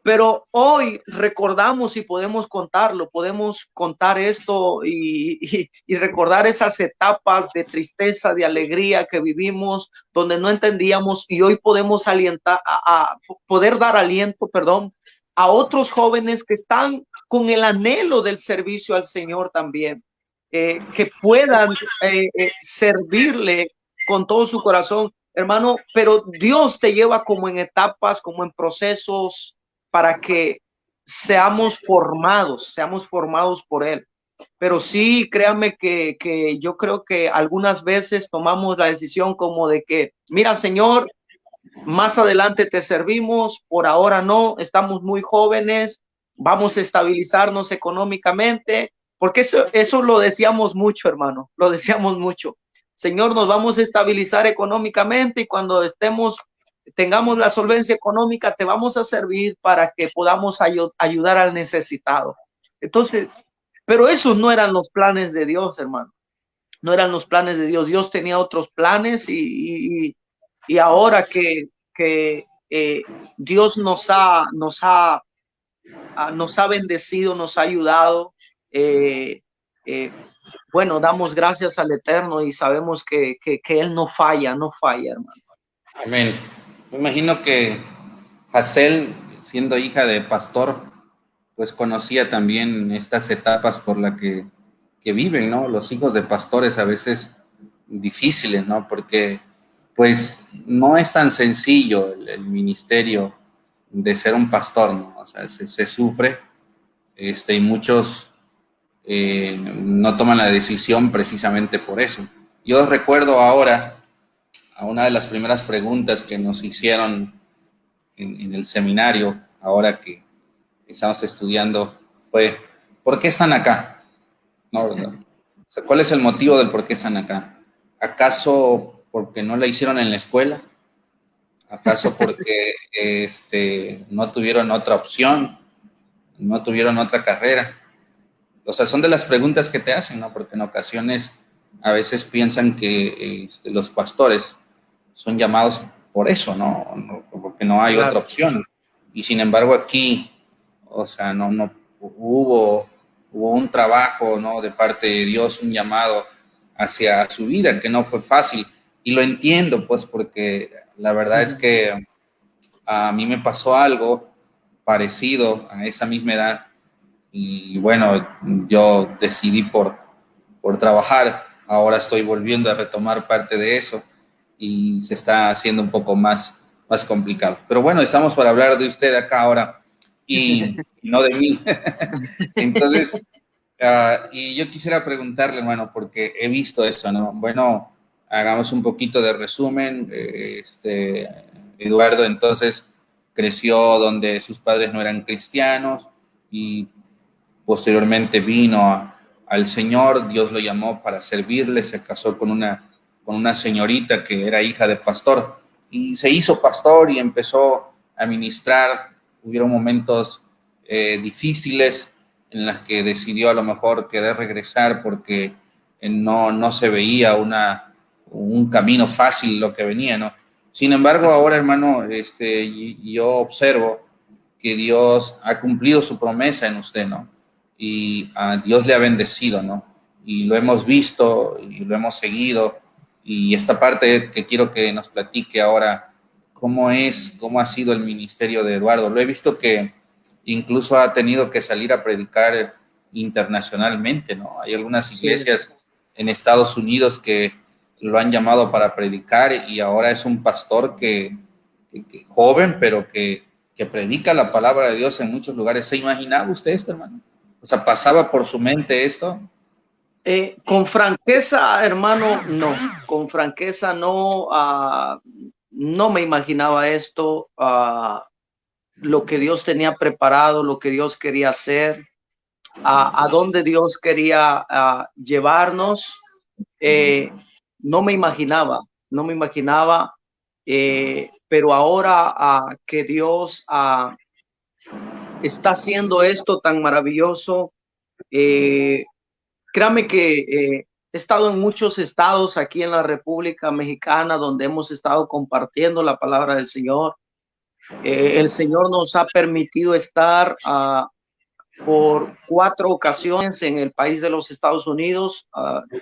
Pero hoy recordamos y podemos contarlo, podemos contar esto y recordar esas etapas de tristeza, de alegría que vivimos, donde no entendíamos, y hoy podemos poder dar aliento, perdón, a otros jóvenes que están con el anhelo del servicio al Señor también, que puedan servirle con todo su corazón, hermano. Pero Dios te lleva como en etapas, como en procesos, para que seamos formados por Él. Pero sí, créanme que yo creo que algunas veces tomamos la decisión como de que, mira, Señor, más adelante te servimos, por ahora no, estamos muy jóvenes, vamos a estabilizarnos económicamente, porque eso lo decíamos mucho, hermano, lo decíamos mucho. Señor, nos vamos a estabilizar económicamente y cuando tengamos la solvencia económica, te vamos a servir para que podamos ayudar al necesitado. Entonces, pero esos no eran los planes de Dios, hermano. No eran los planes de Dios. Dios tenía otros planes y ahora que Dios nos ha bendecido, nos ha ayudado, eh, eh, bueno, damos gracias al Eterno y sabemos que Él no falla, hermano. Amén. Me imagino que Hazel, siendo hija de pastor, pues conocía también estas etapas por las que viven, ¿no? Los hijos de pastores a veces difíciles, ¿no? Porque pues no es tan sencillo el ministerio de ser un pastor, ¿no? O sea, se sufre, y muchos no toman la decisión precisamente por eso. Yo recuerdo ahora a una de las primeras preguntas que nos hicieron en el seminario, ahora que estamos estudiando, fue, ¿por qué están acá? ¿No, verdad? O sea, ¿cuál es el motivo del por qué están acá? ¿Acaso porque no la hicieron en la escuela? ¿Acaso porque no tuvieron otra opción? ¿No tuvieron otra carrera? O sea, son de las preguntas que te hacen, ¿no? Porque en ocasiones a veces piensan que los pastores son llamados por eso, ¿no? Porque no hay Claro. otra opción. Y sin embargo aquí, o sea, no hubo un trabajo, ¿no? De parte de Dios, un llamado hacia su vida, que no fue fácil. Y lo entiendo, pues, porque la verdad es que a mí me pasó algo parecido a esa misma edad. Y bueno, yo decidí por trabajar. Ahora estoy volviendo a retomar parte de eso y se está haciendo un poco más complicado. Pero bueno, estamos para hablar de usted acá ahora y no de mí. Entonces, y yo quisiera preguntarle, hermano, porque he visto eso, ¿no? Bueno, hagamos un poquito de resumen. Eduardo entonces creció donde sus padres no eran cristianos y posteriormente vino al Señor. Dios lo llamó para servirle, se casó con una señorita que era hija de pastor y se hizo pastor y empezó a ministrar. Hubieron momentos difíciles en las que decidió a lo mejor querer regresar porque no se veía un camino fácil lo que venía, ¿no? Sin embargo, ahora, hermano, yo observo que Dios ha cumplido su promesa en usted, ¿no? Y a Dios le ha bendecido, ¿no? Y lo hemos visto y lo hemos seguido. Y esta parte que quiero que nos platique ahora, cómo ha sido el ministerio de Eduardo. Lo he visto que incluso ha tenido que salir a predicar internacionalmente, ¿no? Hay algunas iglesias en Estados Unidos que lo han llamado para predicar y ahora es un pastor que joven, pero que predica la palabra de Dios en muchos lugares. ¿Se imaginaba usted esto, hermano? O sea, ¿pasaba por su mente esto? Con franqueza, hermano, no. Con franqueza, no. No me imaginaba esto, lo que Dios tenía preparado, lo que Dios quería hacer, a dónde Dios quería llevarnos. No me imaginaba, pero ahora que Dios está haciendo esto tan maravilloso, créame que he estado en muchos estados aquí en la República Mexicana donde hemos estado compartiendo la palabra del Señor. El Señor nos ha permitido estar por 4 ocasiones en el país de los Estados Unidos.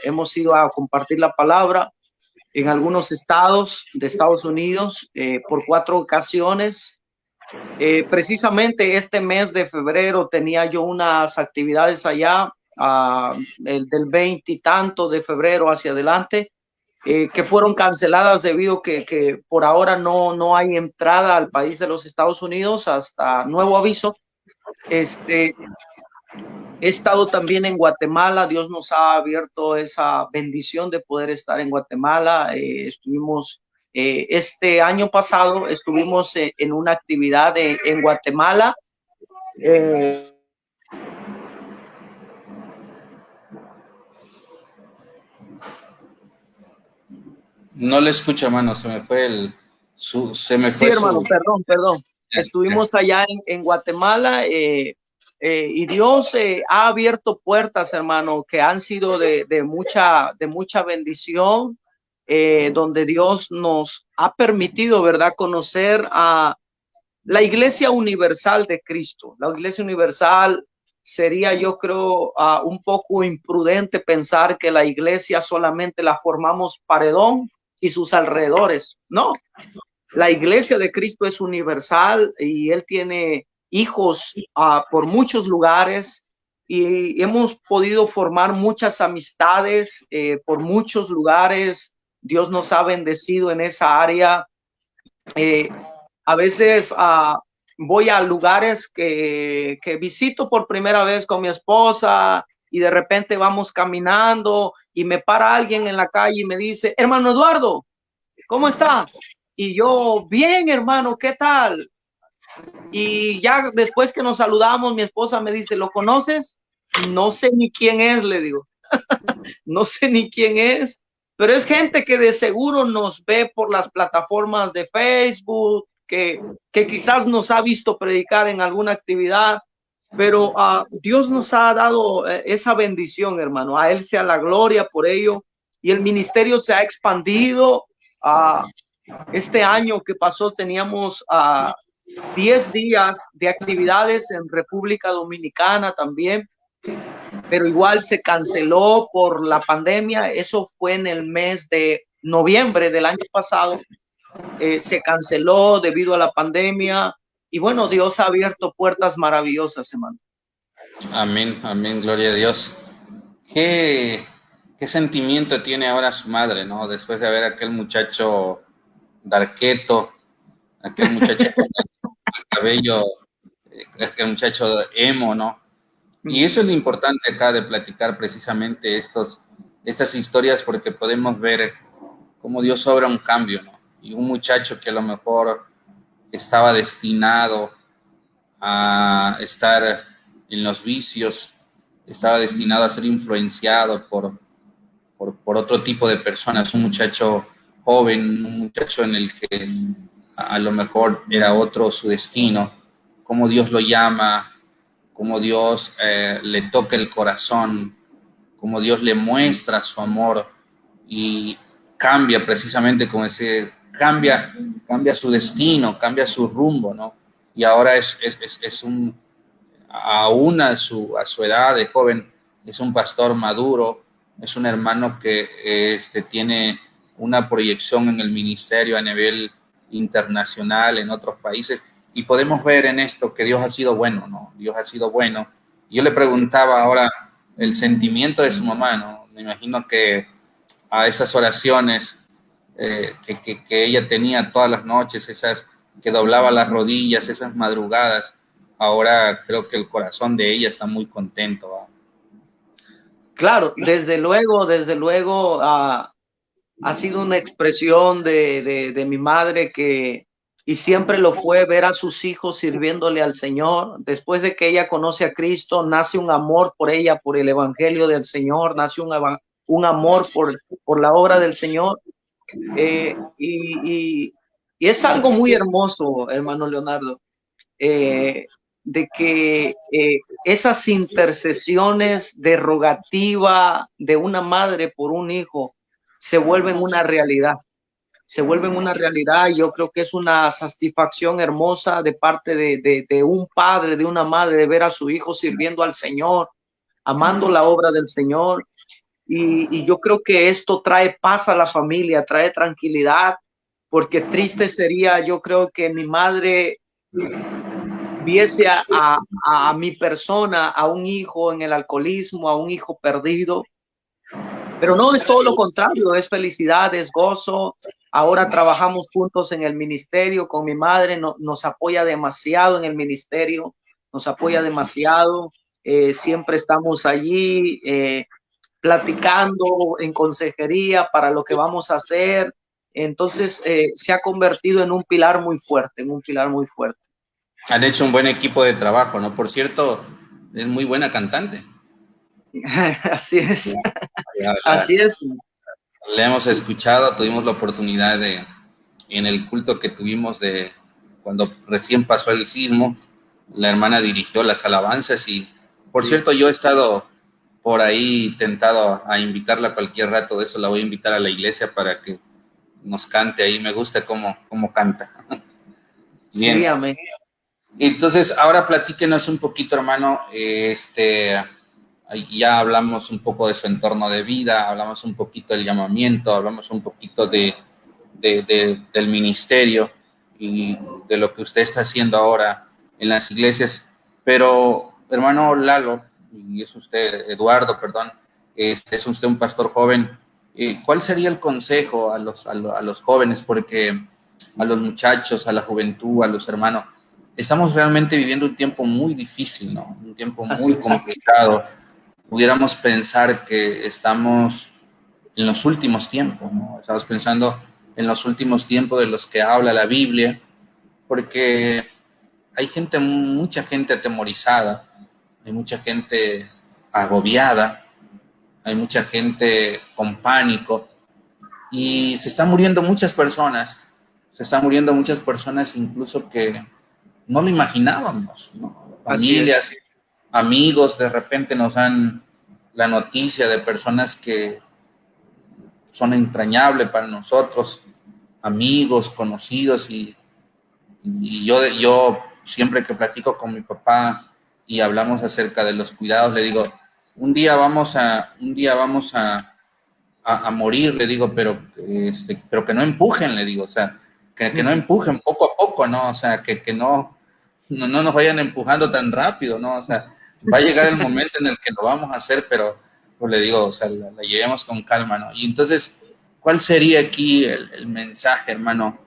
Hemos ido a compartir la palabra en algunos estados de Estados Unidos por 4 ocasiones. Precisamente este mes de febrero tenía yo unas actividades allá, del 20 y tanto de febrero hacia adelante, que fueron canceladas debido que por ahora no hay entrada al país de los Estados Unidos hasta nuevo aviso. He estado también en Guatemala. Dios nos ha abierto esa bendición de poder estar en Guatemala. Estuvimos este año pasado, estuvimos en una actividad en Guatemala. No le escucho, hermano, se me fue sí, hermano, perdón. Estuvimos allá en Guatemala y Dios ha abierto puertas, hermano, que han sido de mucha bendición, donde Dios nos ha permitido, ¿verdad?, conocer a la Iglesia Universal de Cristo. La Iglesia Universal sería, yo creo, un poco imprudente pensar que la iglesia solamente la formamos Paredón y sus alrededores. No, la Iglesia de Cristo es universal y Él tiene hijos por muchos lugares y hemos podido formar muchas amistades por muchos lugares. Dios nos ha bendecido en esa área. A veces voy a lugares que visito por primera vez con mi esposa y de repente vamos caminando y me para alguien en la calle y me dice: hermano Eduardo, ¿cómo está? Y yo, bien, hermano, ¿qué tal? Y ya después que nos saludamos, mi esposa me dice: ¿lo conoces? No sé ni quién es, le digo. No sé ni quién es, pero es gente que de seguro nos ve por las plataformas de Facebook, que quizás nos ha visto predicar en alguna actividad, pero Dios nos ha dado esa bendición, hermano. A Él sea la gloria por ello. Y el ministerio se ha expandido. Este año que pasó teníamos 10 días de actividades en República Dominicana también. pero igual se canceló por la pandemia. Eso fue en el mes de noviembre del año pasado. Se canceló debido a la pandemia y bueno, Dios ha abierto puertas maravillosas, hermano. Amén, amén, gloria a Dios. ¿Qué, qué sentimiento tiene ahora su madre, ¿no? Después de ver a aquel muchacho darqueto, aquel muchacho con el cabello, aquel muchacho emo, ¿no? Y eso es lo importante acá de platicar precisamente estas historias, porque podemos ver cómo Dios obra un cambio, ¿no? Y un muchacho que a lo mejor estaba destinado a estar en los vicios, estaba destinado a ser influenciado por otro tipo de personas, un muchacho joven, un muchacho en el que a lo mejor era otro su destino, cómo Dios lo llama, cómo Dios le toca el corazón, cómo Dios le muestra su amor y cambia precisamente como ese, cambia su destino, cambia su rumbo, ¿no? Y ahora es un, aún a su edad de joven, es un pastor maduro, es un hermano que tiene una proyección en el ministerio a nivel internacional, en otros países, y podemos ver en esto que Dios ha sido bueno, ¿no? Dios ha sido bueno. Yo le preguntaba ahora el sentimiento de su mamá, ¿no? Me imagino que a esas oraciones que ella tenía todas las noches, esas que doblaba las rodillas, esas madrugadas, ahora creo que el corazón de ella está muy contento, ¿no? Claro, desde luego, ha sido una expresión de mi madre que, y siempre lo fue, ver a sus hijos sirviéndole al Señor. Después de que ella conoce a Cristo, nace un amor por ella, por el evangelio del Señor, nace un amor por la obra del Señor. Y es algo muy hermoso, hermano Leonardo, de que esas intercesiones de rogativa de una madre por un hijo se vuelven una realidad. Se vuelven una realidad. Yo creo que es una satisfacción hermosa de parte de un padre, de una madre, de ver a su hijo sirviendo al Señor, amando la obra del Señor. Y yo creo que esto trae paz a la familia, trae tranquilidad, porque triste sería, yo creo, que mi madre viese a mi persona, a un hijo en el alcoholismo, a un hijo perdido. Pero no, es todo lo contrario, es felicidad, es gozo. Ahora trabajamos juntos en el ministerio con mi madre, nos apoya demasiado en el ministerio, nos apoya demasiado. Siempre estamos allí platicando en consejería para lo que vamos a hacer. Entonces se ha convertido en un pilar muy fuerte, en un pilar muy fuerte. Han hecho un buen equipo de trabajo, ¿no? Por cierto, es muy buena cantante. Así es, Ya, así es. le hemos Sí, escuchado, tuvimos la oportunidad de, en el culto que tuvimos de cuando recién pasó el sismo, la hermana dirigió las alabanzas y, por sí. cierto, yo he estado por ahí tentado a invitarla a cualquier rato, de eso la voy a invitar a la iglesia para que nos cante ahí, me gusta cómo canta. Sí, Bien, amén. entonces ahora platíquenos un poquito, hermano, ya hablamos un poco de su entorno de vida, hablamos un poquito del llamamiento, hablamos un poquito del ministerio y de lo que usted está haciendo ahora en las iglesias, pero hermano Lalo, y es usted, Eduardo, perdón, es usted un pastor joven, ¿cuál sería el consejo a los jóvenes? Porque a los muchachos, a la juventud, a los hermanos, estamos realmente viviendo un tiempo muy difícil, ¿no? Un tiempo Así muy es. complicado. Pudiéramos pensar que estamos en los últimos tiempos, ¿no? Estamos pensando en los últimos tiempos de los que habla la Biblia, porque hay gente, mucha gente atemorizada, hay mucha gente agobiada, hay mucha gente con pánico y se están muriendo muchas personas incluso que no lo imaginábamos, ¿no? Así Familias, es. amigos, de repente nos dan la noticia de personas que son entrañables para nosotros, amigos, conocidos, y yo siempre que platico con mi papá y hablamos acerca de los cuidados, le digo, un día vamos a morir, le digo, pero que no empujen, le digo, o sea, que no empujen poco a poco, ¿no? O sea, que no nos vayan empujando tan rápido, ¿no? O sea, va a llegar el momento en el que lo vamos a hacer, pero pues le digo, o sea, la llevemos con calma, ¿no? Y entonces, ¿cuál sería aquí el mensaje, hermano,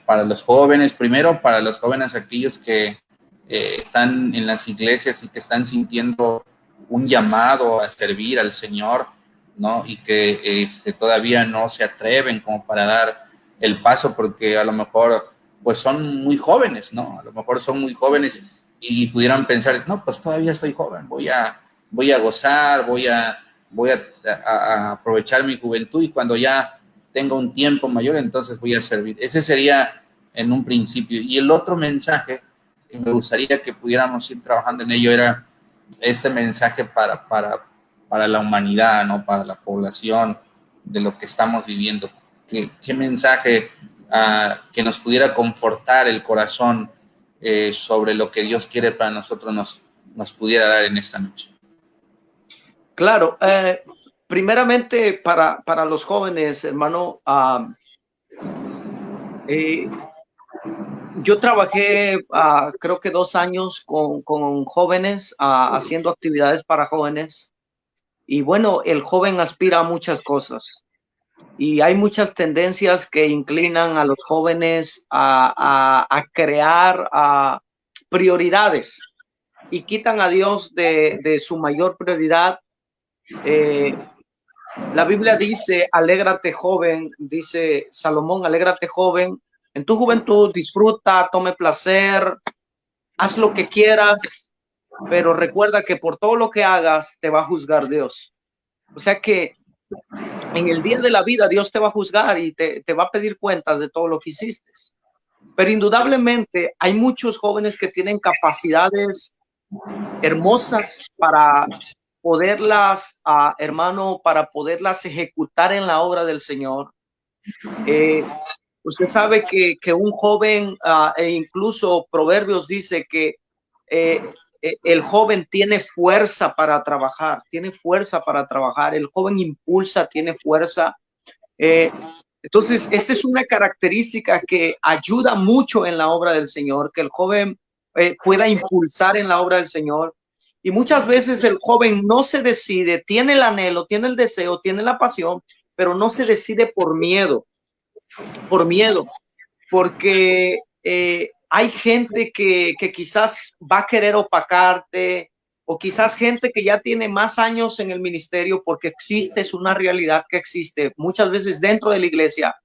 para los jóvenes? Primero, para los jóvenes aquellos que están en las iglesias y que están sintiendo un llamado a servir al Señor, ¿no? Y que todavía no se atreven como para dar el paso porque a lo mejor pues son muy jóvenes, ¿no? A lo mejor son muy jóvenes y pudieran pensar, no, pues todavía estoy joven, voy a gozar, a aprovechar mi juventud y cuando ya tenga un tiempo mayor, entonces voy a servir. Ese sería en un principio. Y el otro mensaje que me gustaría que pudiéramos ir trabajando en ello era este mensaje para la humanidad, ¿no? Para la población de lo que estamos viviendo. ¿Qué mensaje que nos pudiera confortar el corazón sobre lo que Dios quiere para nosotros nos pudiera dar en esta noche? Claro, primeramente para los jóvenes, hermano, yo trabajé creo que 2 años con jóvenes, haciendo actividades para jóvenes. Y bueno, el joven aspira a muchas cosas. Y hay muchas tendencias que inclinan a los jóvenes a crear prioridades y quitan a Dios de su mayor prioridad. La Biblia dice, alégrate joven, dice Salomón, alégrate joven, en tu juventud disfruta, tome placer, haz lo que quieras, pero recuerda que por todo lo que hagas te va a juzgar Dios. O sea que en el día de la vida Dios te va a juzgar y te va a pedir cuentas de todo lo que hiciste. Pero indudablemente hay muchos jóvenes que tienen capacidades hermosas para poderlas, hermano, para poderlas ejecutar en la obra del Señor. Usted sabe que un joven, e incluso Proverbios dice que el joven tiene fuerza para trabajar, el joven impulsa, tiene fuerza. Entonces, esta es una característica que ayuda mucho en la obra del Señor, que el joven pueda impulsar en la obra del Señor. Y muchas veces el joven no se decide, tiene el anhelo, tiene el deseo, tiene la pasión, pero no se decide por miedo, porque hay gente que quizás va a querer opacarte, o quizás gente que ya tiene más años en el ministerio, porque existe, es una realidad que existe muchas veces dentro de la iglesia,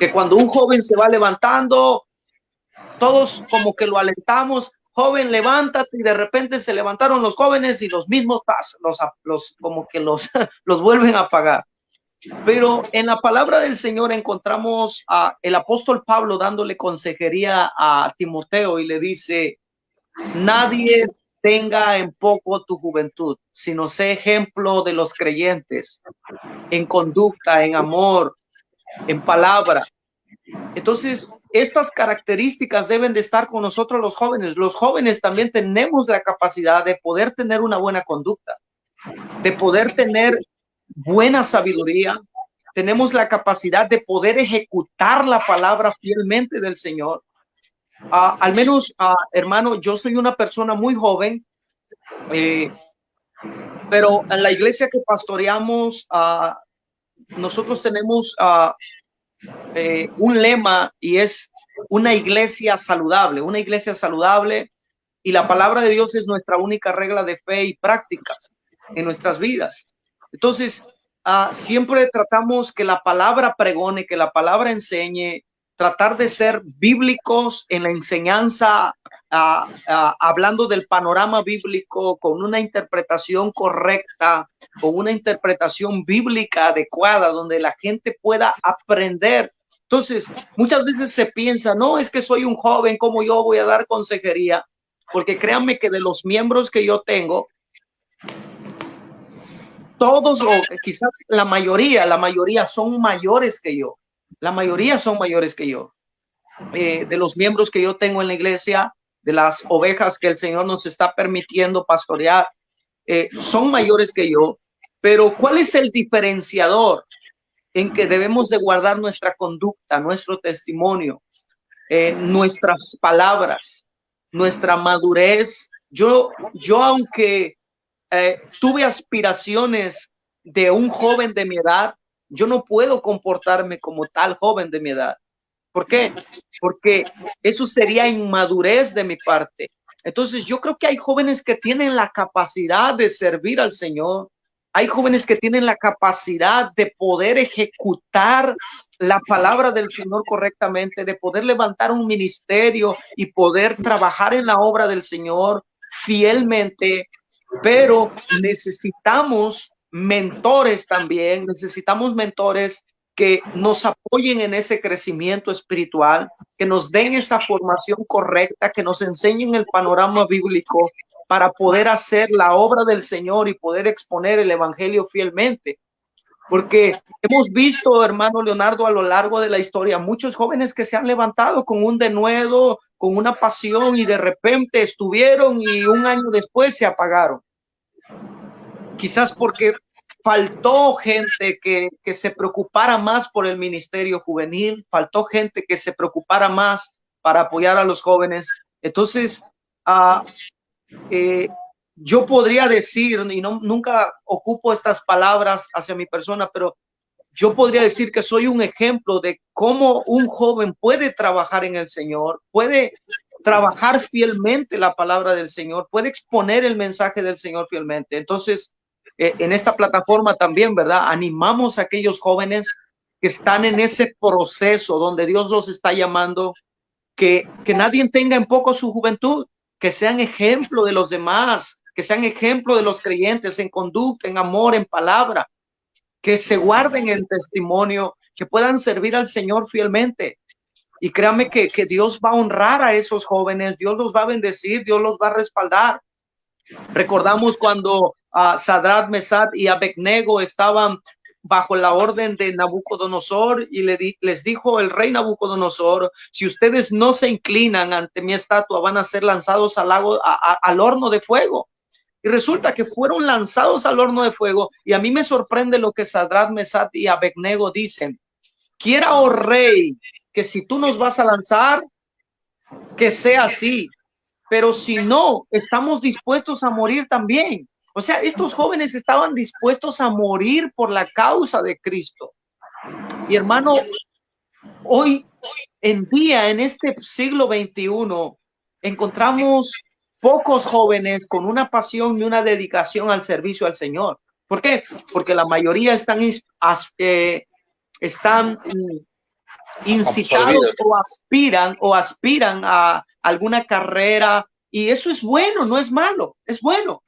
que cuando un joven se va levantando, todos como que lo alentamos, joven, levántate, y de repente se levantaron los jóvenes y los mismos como que los vuelven a apagar. Pero en la palabra del Señor encontramos a el apóstol Pablo dándole consejería a Timoteo y le dice, nadie tenga en poco tu juventud, sino sé ejemplo de los creyentes en conducta, en amor, en palabra. Entonces, estas características deben de estar con nosotros los jóvenes. Los jóvenes también tenemos la capacidad de poder tener una buena conducta, de poder tener buena sabiduría. Tenemos la capacidad de poder ejecutar la palabra fielmente del Señor. Al menos, hermano, yo soy una persona muy joven, pero en la iglesia que pastoreamos, nosotros tenemos un lema y es una iglesia saludable, y la palabra de Dios es nuestra única regla de fe y práctica en nuestras vidas. Entonces, siempre tratamos que la palabra pregone, que la palabra enseñe, tratar de ser bíblicos en la enseñanza, hablando del panorama bíblico con una interpretación correcta, con una interpretación bíblica adecuada, donde la gente pueda aprender. Entonces, muchas veces se piensa, no, es que soy un joven, ¿cómo yo voy a dar consejería? Porque créanme que de los miembros que yo tengo, todos, o quizás la mayoría son mayores que yo. De los miembros que yo tengo en la iglesia, de las ovejas que el Señor nos está permitiendo pastorear, son mayores que yo, pero ¿cuál es el diferenciador en que debemos de guardar nuestra conducta, nuestro testimonio, nuestras palabras, nuestra madurez? Yo aunque tuve aspiraciones de un joven de mi edad, yo no puedo comportarme como tal joven de mi edad. ¿Por qué? Porque eso sería inmadurez de mi parte. Entonces yo creo que hay jóvenes que tienen la capacidad de servir al Señor. Hay jóvenes que tienen la capacidad de poder ejecutar la palabra del Señor correctamente, de poder levantar un ministerio y poder trabajar en la obra del Señor fielmente, pero necesitamos mentores también, necesitamos mentores que nos apoyen en ese crecimiento espiritual, que nos den esa formación correcta, que nos enseñen el panorama bíblico para poder hacer la obra del Señor y poder exponer el evangelio fielmente. Porque hemos visto, hermano Leonardo, a lo largo de la historia, muchos jóvenes que se han levantado con un denuedo, con una pasión, y de repente estuvieron y un año después se apagaron. Quizás porque faltó gente que se preocupara más por el ministerio juvenil, faltó gente que se preocupara más para apoyar a los jóvenes. Entonces, yo podría decir, y nunca ocupo estas palabras hacia mi persona, pero yo podría decir que soy un ejemplo de cómo un joven puede trabajar en el Señor, puede trabajar fielmente la palabra del Señor, puede exponer el mensaje del Señor fielmente. Entonces, en esta plataforma también, ¿verdad? Animamos a aquellos jóvenes que están en ese proceso donde Dios los está llamando, que nadie tenga en poco su juventud, que sean ejemplo de los demás, que sean ejemplo de los creyentes en conducta, en amor, en palabra, que se guarden el testimonio, que puedan servir al Señor fielmente. Y créanme que Dios va a honrar a esos jóvenes, Dios los va a bendecir, Dios los va a respaldar. Recordamos cuando Sadrach, Mesach y Abednego estaban bajo la orden de Nabucodonosor y les dijo el rey Nabucodonosor: si ustedes no se inclinan ante mi estatua, van a ser lanzados al horno de fuego. Y resulta que fueron lanzados al horno de fuego. Y a mí me sorprende lo que Sadrach, Mesach y Abednego dicen: quiera, oh rey, que si tú nos vas a lanzar, que sea así, pero si no, estamos dispuestos a morir también. O sea, estos jóvenes estaban dispuestos a morir por la causa de Cristo. Y hermano, hoy en día, en este siglo XXI, encontramos pocos jóvenes con una pasión y una dedicación al servicio al Señor. ¿Por qué? Porque la mayoría están incitados o aspiran a alguna carrera, y eso es bueno, no es malo, es bueno.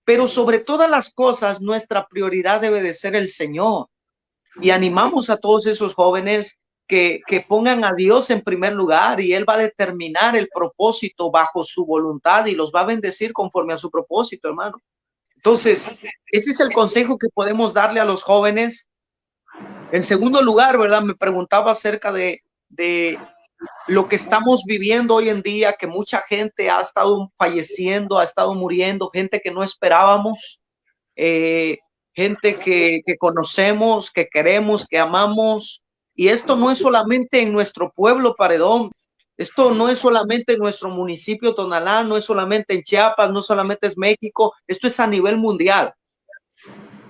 Pero sobre todas las cosas, nuestra prioridad debe de ser el Señor. Y animamos a todos esos jóvenes que pongan a Dios en primer lugar, y Él va a determinar el propósito bajo su voluntad y los va a bendecir conforme a su propósito, hermano. Entonces, ese es el consejo que podemos darle a los jóvenes. En segundo lugar, ¿verdad? Me preguntaba acerca de lo que estamos viviendo hoy en día, que mucha gente ha estado falleciendo, ha estado muriendo, gente que no esperábamos, gente que conocemos, que queremos, que amamos. Y esto no es solamente en nuestro pueblo Paredón, esto no es solamente en nuestro municipio Tonalá, no es solamente en Chiapas, no solamente es México, esto es a nivel mundial.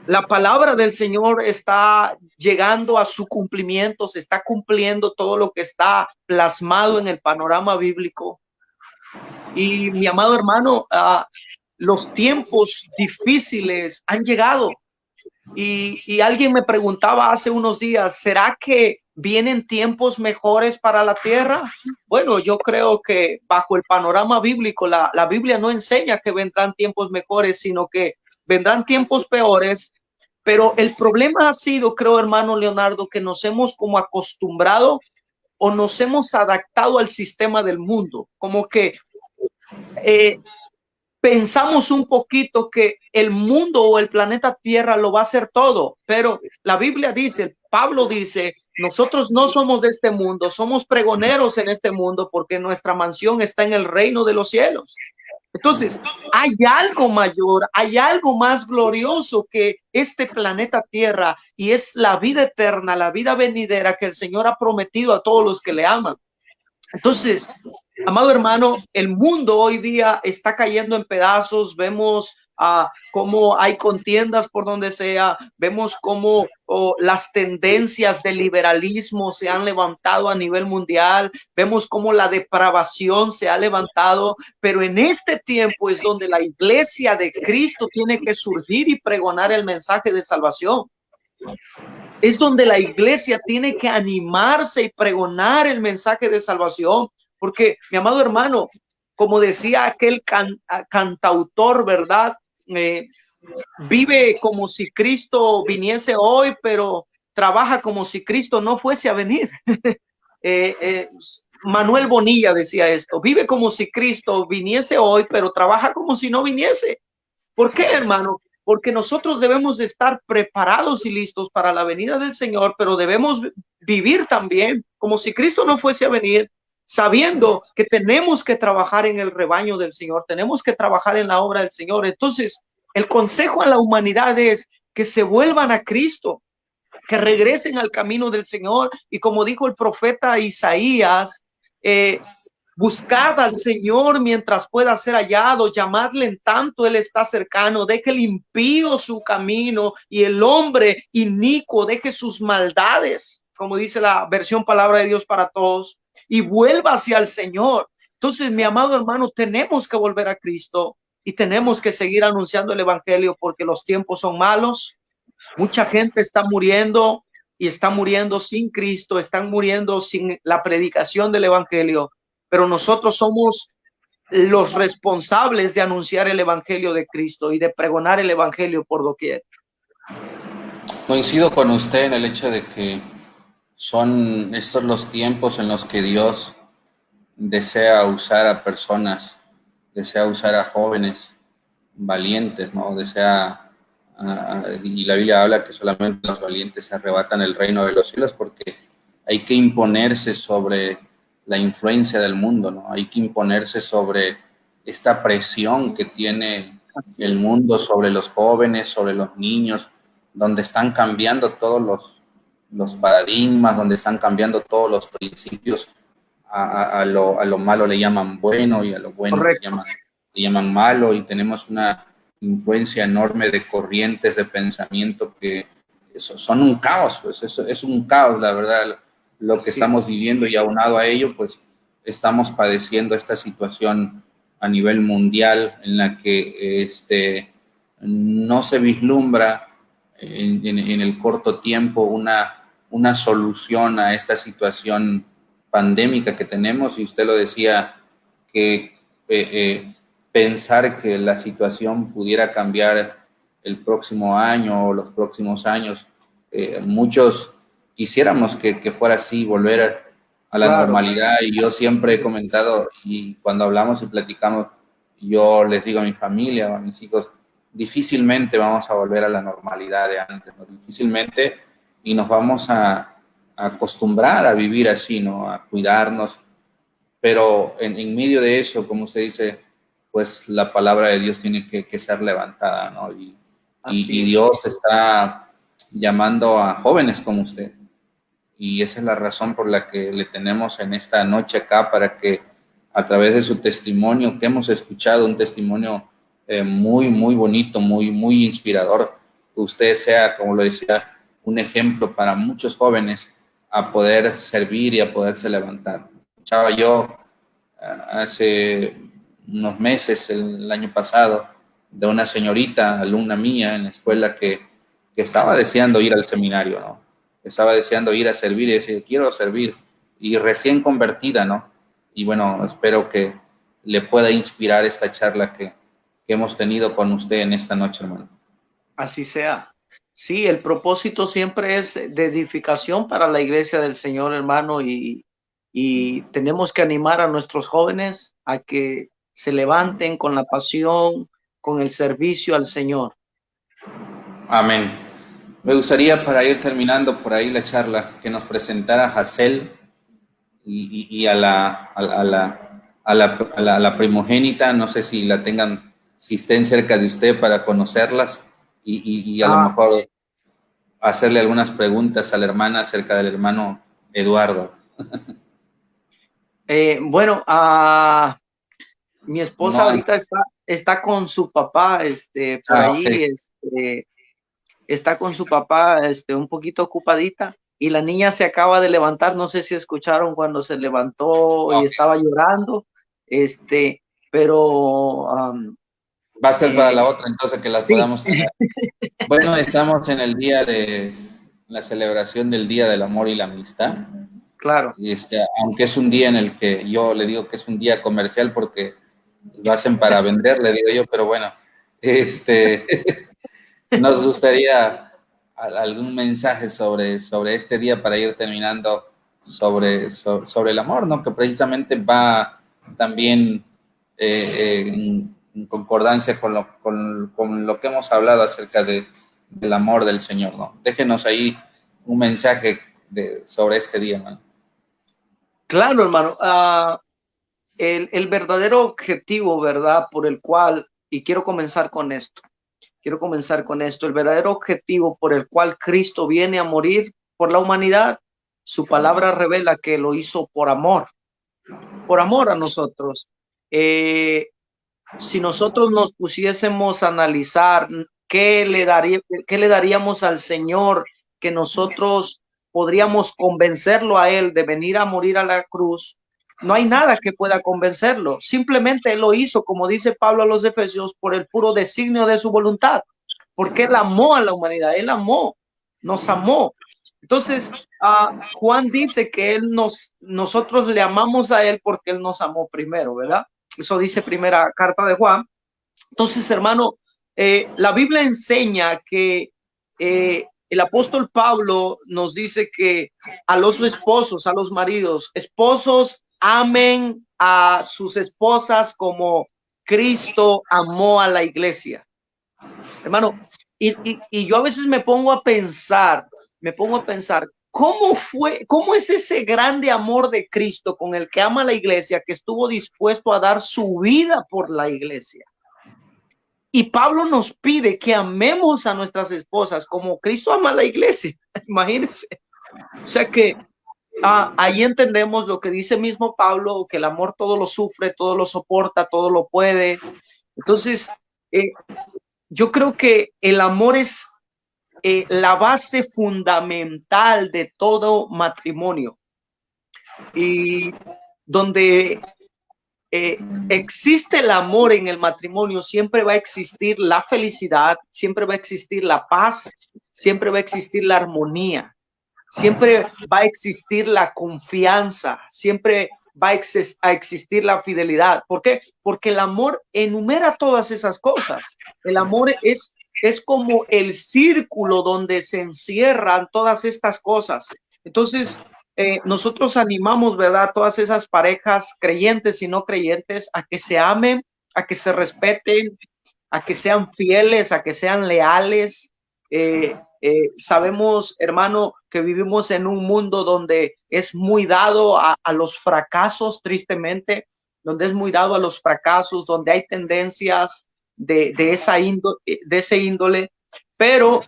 La palabra del Señor está llegando a su cumplimiento, se está cumpliendo todo lo que está plasmado en el panorama bíblico. Y mi amado hermano, los tiempos difíciles han llegado. Y alguien me preguntaba hace unos días: ¿será que vienen tiempos mejores para la tierra? Bueno, yo creo que bajo el panorama bíblico, la Biblia no enseña que vendrán tiempos mejores, sino que vendrán tiempos peores. Pero el problema ha sido, creo, hermano Leonardo, que nos hemos como acostumbrado o nos hemos adaptado al sistema del mundo, como que pensamos un poquito que el mundo o el planeta Tierra lo va a hacer todo, pero la Biblia dice, Pablo dice: nosotros no somos de este mundo, somos pregoneros en este mundo, porque nuestra mansión está en el reino de los cielos. Entonces, hay algo mayor, hay algo más glorioso que este planeta Tierra, y es la vida eterna, la vida venidera que el Señor ha prometido a todos los que le aman. Entonces, amado hermano, el mundo hoy día está cayendo en pedazos. Vemos cómo hay contiendas por donde sea. Vemos cómo las tendencias del liberalismo se han levantado a nivel mundial. Vemos cómo la depravación se ha levantado. Pero en este tiempo es donde la iglesia de Cristo tiene que surgir y pregonar el mensaje de salvación. Es donde la iglesia tiene que animarse y pregonar el mensaje de salvación, porque, mi amado hermano, como decía aquel cantautor, ¿verdad? Vive como si Cristo viniese hoy, pero trabaja como si Cristo no fuese a venir. Manuel Bonilla decía esto: vive como si Cristo viniese hoy, pero trabaja como si no viniese. ¿Por qué, hermano? Porque nosotros debemos de estar preparados y listos para la venida del Señor, pero debemos vivir también como si Cristo no fuese a venir, sabiendo que tenemos que trabajar en el rebaño del Señor, tenemos que trabajar en la obra del Señor. Entonces, el consejo a la humanidad es que se vuelvan a Cristo, que regresen al camino del Señor, y como dijo el profeta Isaías, buscad al Señor mientras pueda ser hallado, llamadle en tanto Él está cercano. Deje el impío su camino y el hombre inicuo deje sus maldades, como dice la versión Palabra de Dios para Todos, y vuelva hacia el Señor. Entonces, mi amado hermano, tenemos que volver a Cristo y tenemos que seguir anunciando el evangelio, porque los tiempos son malos. Mucha gente está muriendo, y está muriendo sin Cristo, están muriendo sin la predicación del evangelio, pero nosotros somos los responsables de anunciar el evangelio de Cristo y de pregonar el evangelio por doquier. Coincido con usted en el hecho de que son estos los tiempos en los que Dios desea usar a personas, desea usar a jóvenes valientes, ¿no? Y la Biblia habla que solamente los valientes arrebatan el reino de los cielos, porque hay que imponerse sobre la influencia del mundo, ¿no? Hay que imponerse sobre esta presión que tiene el mundo sobre los jóvenes, sobre los niños, donde están cambiando todos los paradigmas, donde están cambiando todos los principios. A lo malo le llaman bueno, y a lo bueno le llaman malo, y tenemos una influencia enorme de corrientes de pensamiento que son un caos. Pues es un caos, la verdad, lo que estamos viviendo, y aunado a ello, pues estamos padeciendo esta situación a nivel mundial en la que no se vislumbra en el corto tiempo una solución a esta situación pandémica que tenemos. Y usted lo decía, que pensar que la situación pudiera cambiar el próximo año o los próximos años, muchos quisiéramos que fuera así, volver a la normalidad. Y yo siempre he comentado, y cuando hablamos y platicamos, yo les digo a mi familia o a mis hijos, difícilmente vamos a volver a la normalidad de antes, ¿no? Difícilmente, y nos vamos a acostumbrar a vivir así, ¿no? A cuidarnos, pero en medio de eso, como usted dice, pues la palabra de Dios tiene que ser levantada, ¿no? Y Dios está llamando a jóvenes como usted, y esa es la razón por la que le tenemos en esta noche acá, para que a través de su testimonio que hemos escuchado, un testimonio muy, muy bonito, muy, muy inspirador, usted sea, como lo decía, un ejemplo para muchos jóvenes a poder servir y a poderse levantar. Escuchaba yo hace unos meses, el año pasado, de una señorita, alumna mía en la escuela, que estaba deseando ir al seminario, ¿no? Estaba deseando ir a servir, y decía, quiero servir, y recién convertida, ¿no? Y bueno, espero que le pueda inspirar esta charla que hemos tenido con usted en esta noche, hermano. Así sea. Sí, el propósito siempre es de edificación para la iglesia del Señor, hermano, y tenemos que animar a nuestros jóvenes a que se levanten con la pasión, con el servicio al Señor. Amén. Me gustaría, para ir terminando por ahí la charla, que nos presentara a Hazel y a la a la primogénita, no sé si la tengan, si estén cerca de usted para conocerlas y a lo mejor hacerle algunas preguntas a la hermana acerca del hermano Eduardo. Bueno, mi esposa No, ahorita está con su papá, por allí, ok. está con su papá, un poquito ocupadita, y la niña se acaba de levantar. No sé si escucharon cuando se levantó y Ok. estaba llorando, pero Va a ser para eh, la otra, entonces que las sí, podamos tener. Bueno, estamos en el día de la celebración del Día del Amor y la Amistad. claro. Y aunque es un día en el que yo le digo que es un día comercial porque lo hacen para vender, le digo yo, pero bueno, este, nos gustaría algún mensaje sobre este día para ir terminando sobre el amor, ¿no? Que precisamente va también en concordancia con lo que hemos hablado acerca del amor del Señor, ¿no? Déjenos ahí un mensaje sobre este día, ¿no? Claro, hermano. El verdadero objetivo, ¿verdad? Por el cual, y quiero comenzar con esto, el verdadero objetivo por el cual Cristo viene a morir por la humanidad, su palabra revela que lo hizo por amor a nosotros. Eh, si nosotros nos pusiésemos a analizar qué le daríamos al Señor, que nosotros podríamos convencerlo a Él de venir a morir a la cruz, no hay nada que pueda convencerlo. Simplemente Él lo hizo, como dice Pablo a los Efesios, por el puro designio de su voluntad, porque Él amó a la humanidad, Él amó, nos amó. Entonces, Juan dice que nosotros le amamos a Él porque Él nos amó primero, ¿verdad? Eso dice primera carta de Juan. Entonces, hermano, la Biblia enseña que el apóstol Pablo nos dice que a los esposos, a los maridos, esposos amen a sus esposas como Cristo amó a la iglesia. Hermano, y yo a veces me pongo a pensar, cómo es ese grande amor de Cristo con el que ama a la iglesia, que estuvo dispuesto a dar su vida por la iglesia? Y Pablo nos pide que amemos a nuestras esposas como Cristo ama a la iglesia. Imagínense. O sea que ahí entendemos lo que dice mismo Pablo, que el amor todo lo sufre, todo lo soporta, todo lo puede. Entonces, yo creo que el amor es la base fundamental de todo matrimonio, y donde existe el amor en el matrimonio, siempre va a existir la felicidad, siempre va a existir la paz, siempre va a existir la armonía, siempre va a existir la confianza, siempre va a existir la fidelidad. ¿Por qué? Porque el amor enumera todas esas cosas. El amor es como el círculo donde se encierran todas estas cosas. Entonces, nosotros animamos, ¿verdad?, a todas esas parejas creyentes y no creyentes a que se amen, a que se respeten, a que sean fieles, a que sean leales. Sabemos, hermano, que vivimos en un mundo donde es muy dado a los fracasos, tristemente, donde es muy dado a los fracasos, donde hay tendencias de ese índole, pero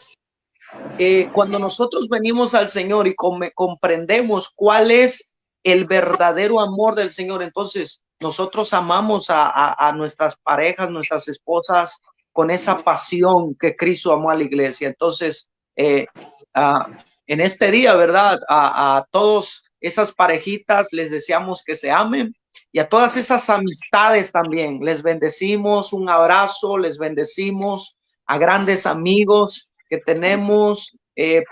cuando nosotros venimos al Señor y comprendemos cuál es el verdadero amor del Señor, entonces nosotros amamos a nuestras parejas, nuestras esposas, con esa pasión que Cristo amó a la iglesia. Entonces, en este día, ¿verdad? A todas esas parejitas les deseamos que se amen, y a todas esas amistades también les bendecimos, un abrazo, les bendecimos a grandes amigos que tenemos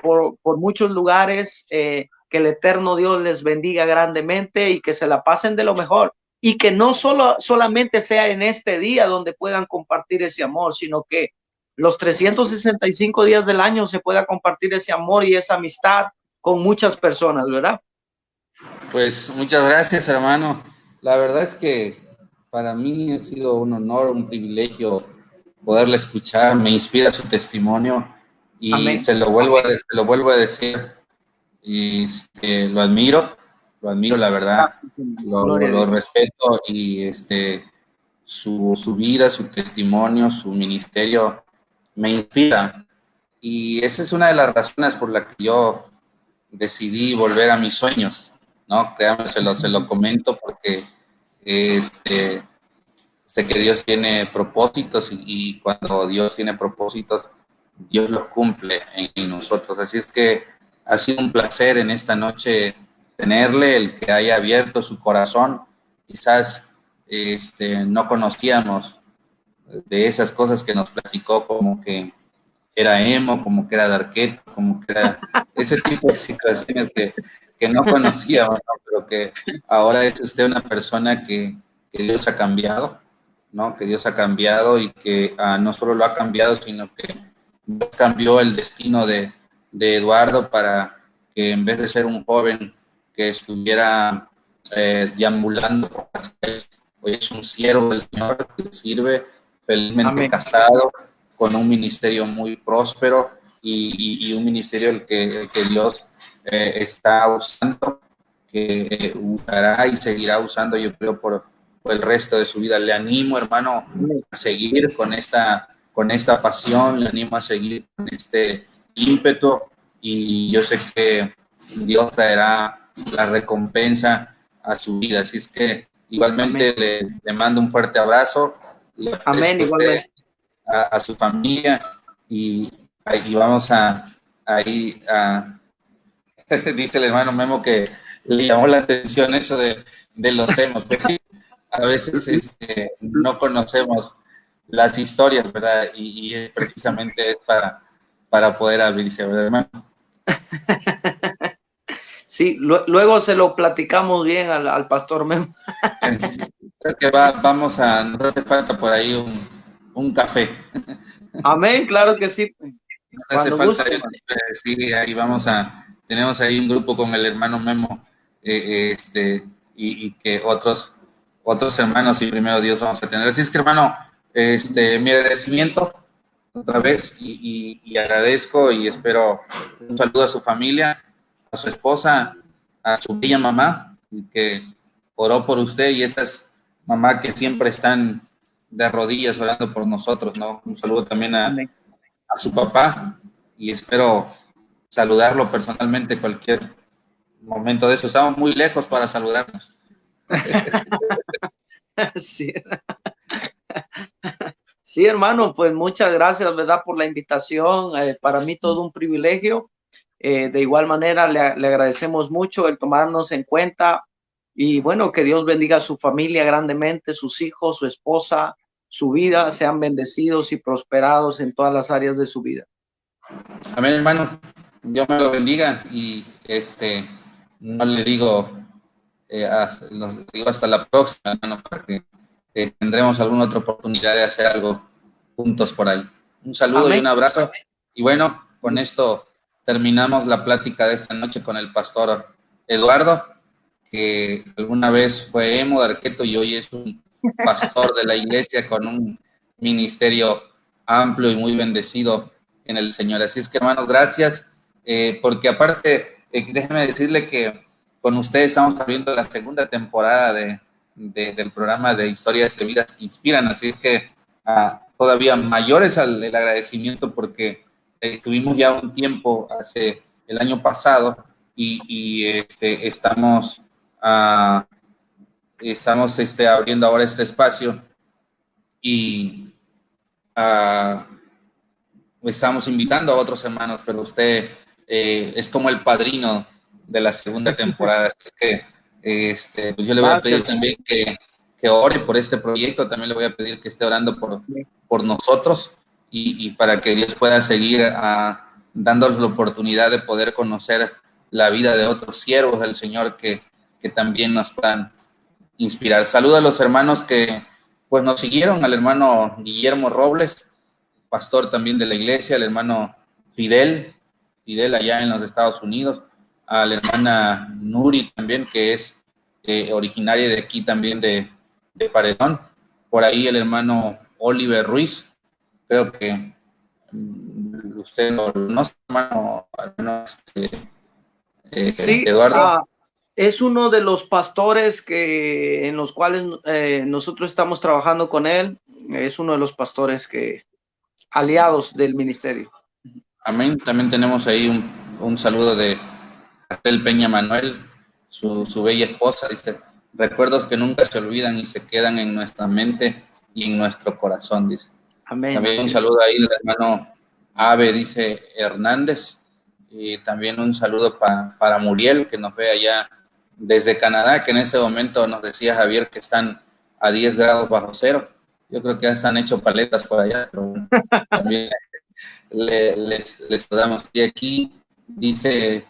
por muchos lugares. Que el eterno Dios les bendiga grandemente y que se la pasen de lo mejor, y que no solamente sea en este día donde puedan compartir ese amor, sino que los 365 días del año se pueda compartir ese amor y esa amistad con muchas personas, ¿verdad? Pues muchas gracias, hermano. La verdad es que para mí ha sido un honor, un privilegio poderle escuchar. Me inspira su testimonio y Amén. se lo vuelvo a decir. Y lo admiro lo admiro, la verdad, Gracias, Señor. lo, Gloria lo- a lo Dios. respeto y su vida, su testimonio, su ministerio me inspira. Y esa es una de las razones por la que yo decidí volver a mis sueños, ¿no? Créame, se lo comento porque este, sé que Dios tiene propósitos y cuando Dios tiene propósitos, Dios los cumple en nosotros. Así es que ha sido un placer en esta noche tenerle, el que haya abierto su corazón. Quizás no conocíamos de esas cosas que nos platicó, como que era emo, como que era darqueto, como que era ese tipo de situaciones que no conocíamos, ¿no? Pero que ahora es usted una persona que Dios ha cambiado, ¿no? Que Dios ha cambiado y que no solo lo ha cambiado, sino que Dios cambió el destino de Eduardo para que en vez de ser un joven que estuviera deambulando por las calles, hoy es un siervo del Señor que sirve felizmente Amén. casado, con un ministerio muy próspero y un ministerio el que Dios está usando, que usará y seguirá usando, yo creo, por el resto de su vida. Le animo, hermano, Amén. a seguir con esta pasión, le animo a seguir con este ímpetu y yo sé que Dios traerá la recompensa a su vida. Así es que igualmente Amén. le mando un fuerte abrazo, le Amén. aprecio a usted, Igualmente. a su familia y vamos ahí dice el hermano Memo que le llamó la atención eso de los emos. Pues sí, a veces no conocemos las historias, ¿verdad? Y precisamente es para poder abrirse, ¿verdad, hermano? Sí, luego se lo platicamos bien al pastor Memo. Creo que nos hace falta por ahí un café. Amén, claro que sí. Nos hace Cuando falta, guste, hermano. sí, ahí tenemos ahí un grupo con el hermano Memo, y que otros hermanos y primero Dios vamos a tener. Así es que, hermano, mi agradecimiento otra vez y agradezco y espero un saludo a su familia, a su esposa, a su bella mamá, que oró por usted y esas mamás que siempre están de rodillas orando por nosotros, ¿no? Un saludo también Amén. a su papá y espero saludarlo personalmente cualquier momento de eso. Estamos muy lejos para saludarnos. Sí. Sí, hermano, pues muchas gracias, ¿verdad? Por la invitación. Para mí todo un privilegio. De igual manera, le agradecemos mucho el tomarnos en cuenta y bueno, que Dios bendiga a su familia grandemente, sus hijos, su esposa, su vida, sean bendecidos y prosperados en todas las áreas de su vida. Amén, hermano. Dios me lo bendiga y no le digo, los digo hasta la próxima, hermano, para que tendremos alguna otra oportunidad de hacer algo juntos por ahí. Un saludo y Amén. un abrazo. Y bueno, con esto terminamos la plática de esta noche con el pastor Eduardo, que alguna vez fue emo de Arqueto y hoy es un pastor de la iglesia con un ministerio amplio y muy bendecido en el Señor. Así es que, hermanos, gracias, porque aparte, déjeme decirle que con ustedes estamos abriendo la segunda temporada del programa de Historias de Vidas que Inspiran, así es que todavía mayores al el agradecimiento porque tuvimos ya un tiempo hace el año pasado y estamos abriendo ahora este espacio y estamos invitando a otros hermanos, pero usted es como el padrino de la segunda temporada. Es que pues yo le voy a pedir Gracias. también que ore por este proyecto, también le voy a pedir que esté orando por nosotros y para que Dios pueda seguir dándonos la oportunidad de poder conocer la vida de otros siervos del Señor que también nos puedan inspirar. Saludo a los hermanos que pues nos siguieron, al hermano Guillermo Robles, pastor también de la iglesia, al hermano Fidel allá en los Estados Unidos, a la hermana Nuri también, que es originaria de aquí también de Paredón, por ahí el hermano Oliver Ruiz, creo que usted lo conoce, hermano Sí, Eduardo. Es uno de los pastores en los cuales nosotros estamos trabajando con él. Es uno de los pastores aliados del ministerio. Amén. También tenemos ahí un saludo de Castel Peña Manuel, su bella esposa. Dice, recuerdos que nunca se olvidan y se quedan en nuestra mente y en nuestro corazón, dice. Amén. También un saludo ahí del hermano Ave, dice Hernández. Y también un saludo para Muriel, que nos ve allá desde Canadá, que en este momento nos decía Javier que están a 10 grados bajo cero. Yo creo que ya están hechos paletas por allá, pero bueno, también les damos. Y aquí dice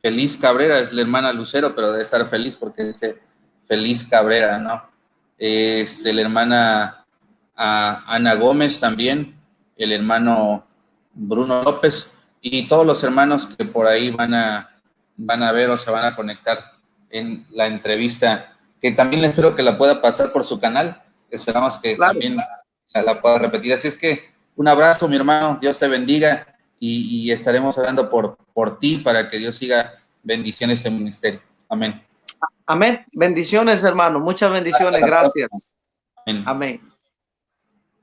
Feliz Cabrera, es la hermana Lucero, pero debe estar feliz porque dice Feliz Cabrera, ¿no? La hermana Ana Gómez también, el hermano Bruno López y todos los hermanos que por ahí van a ver o se van a conectar en la entrevista, que también espero que la pueda pasar por su canal. Esperamos que también la pueda repetir. Así es que un abrazo, mi hermano, Dios te bendiga y estaremos orando por ti para que Dios siga bendiciones este ministerio. Amén. Amén. Bendiciones, hermano. Muchas bendiciones. Gracias. Amén. Amén.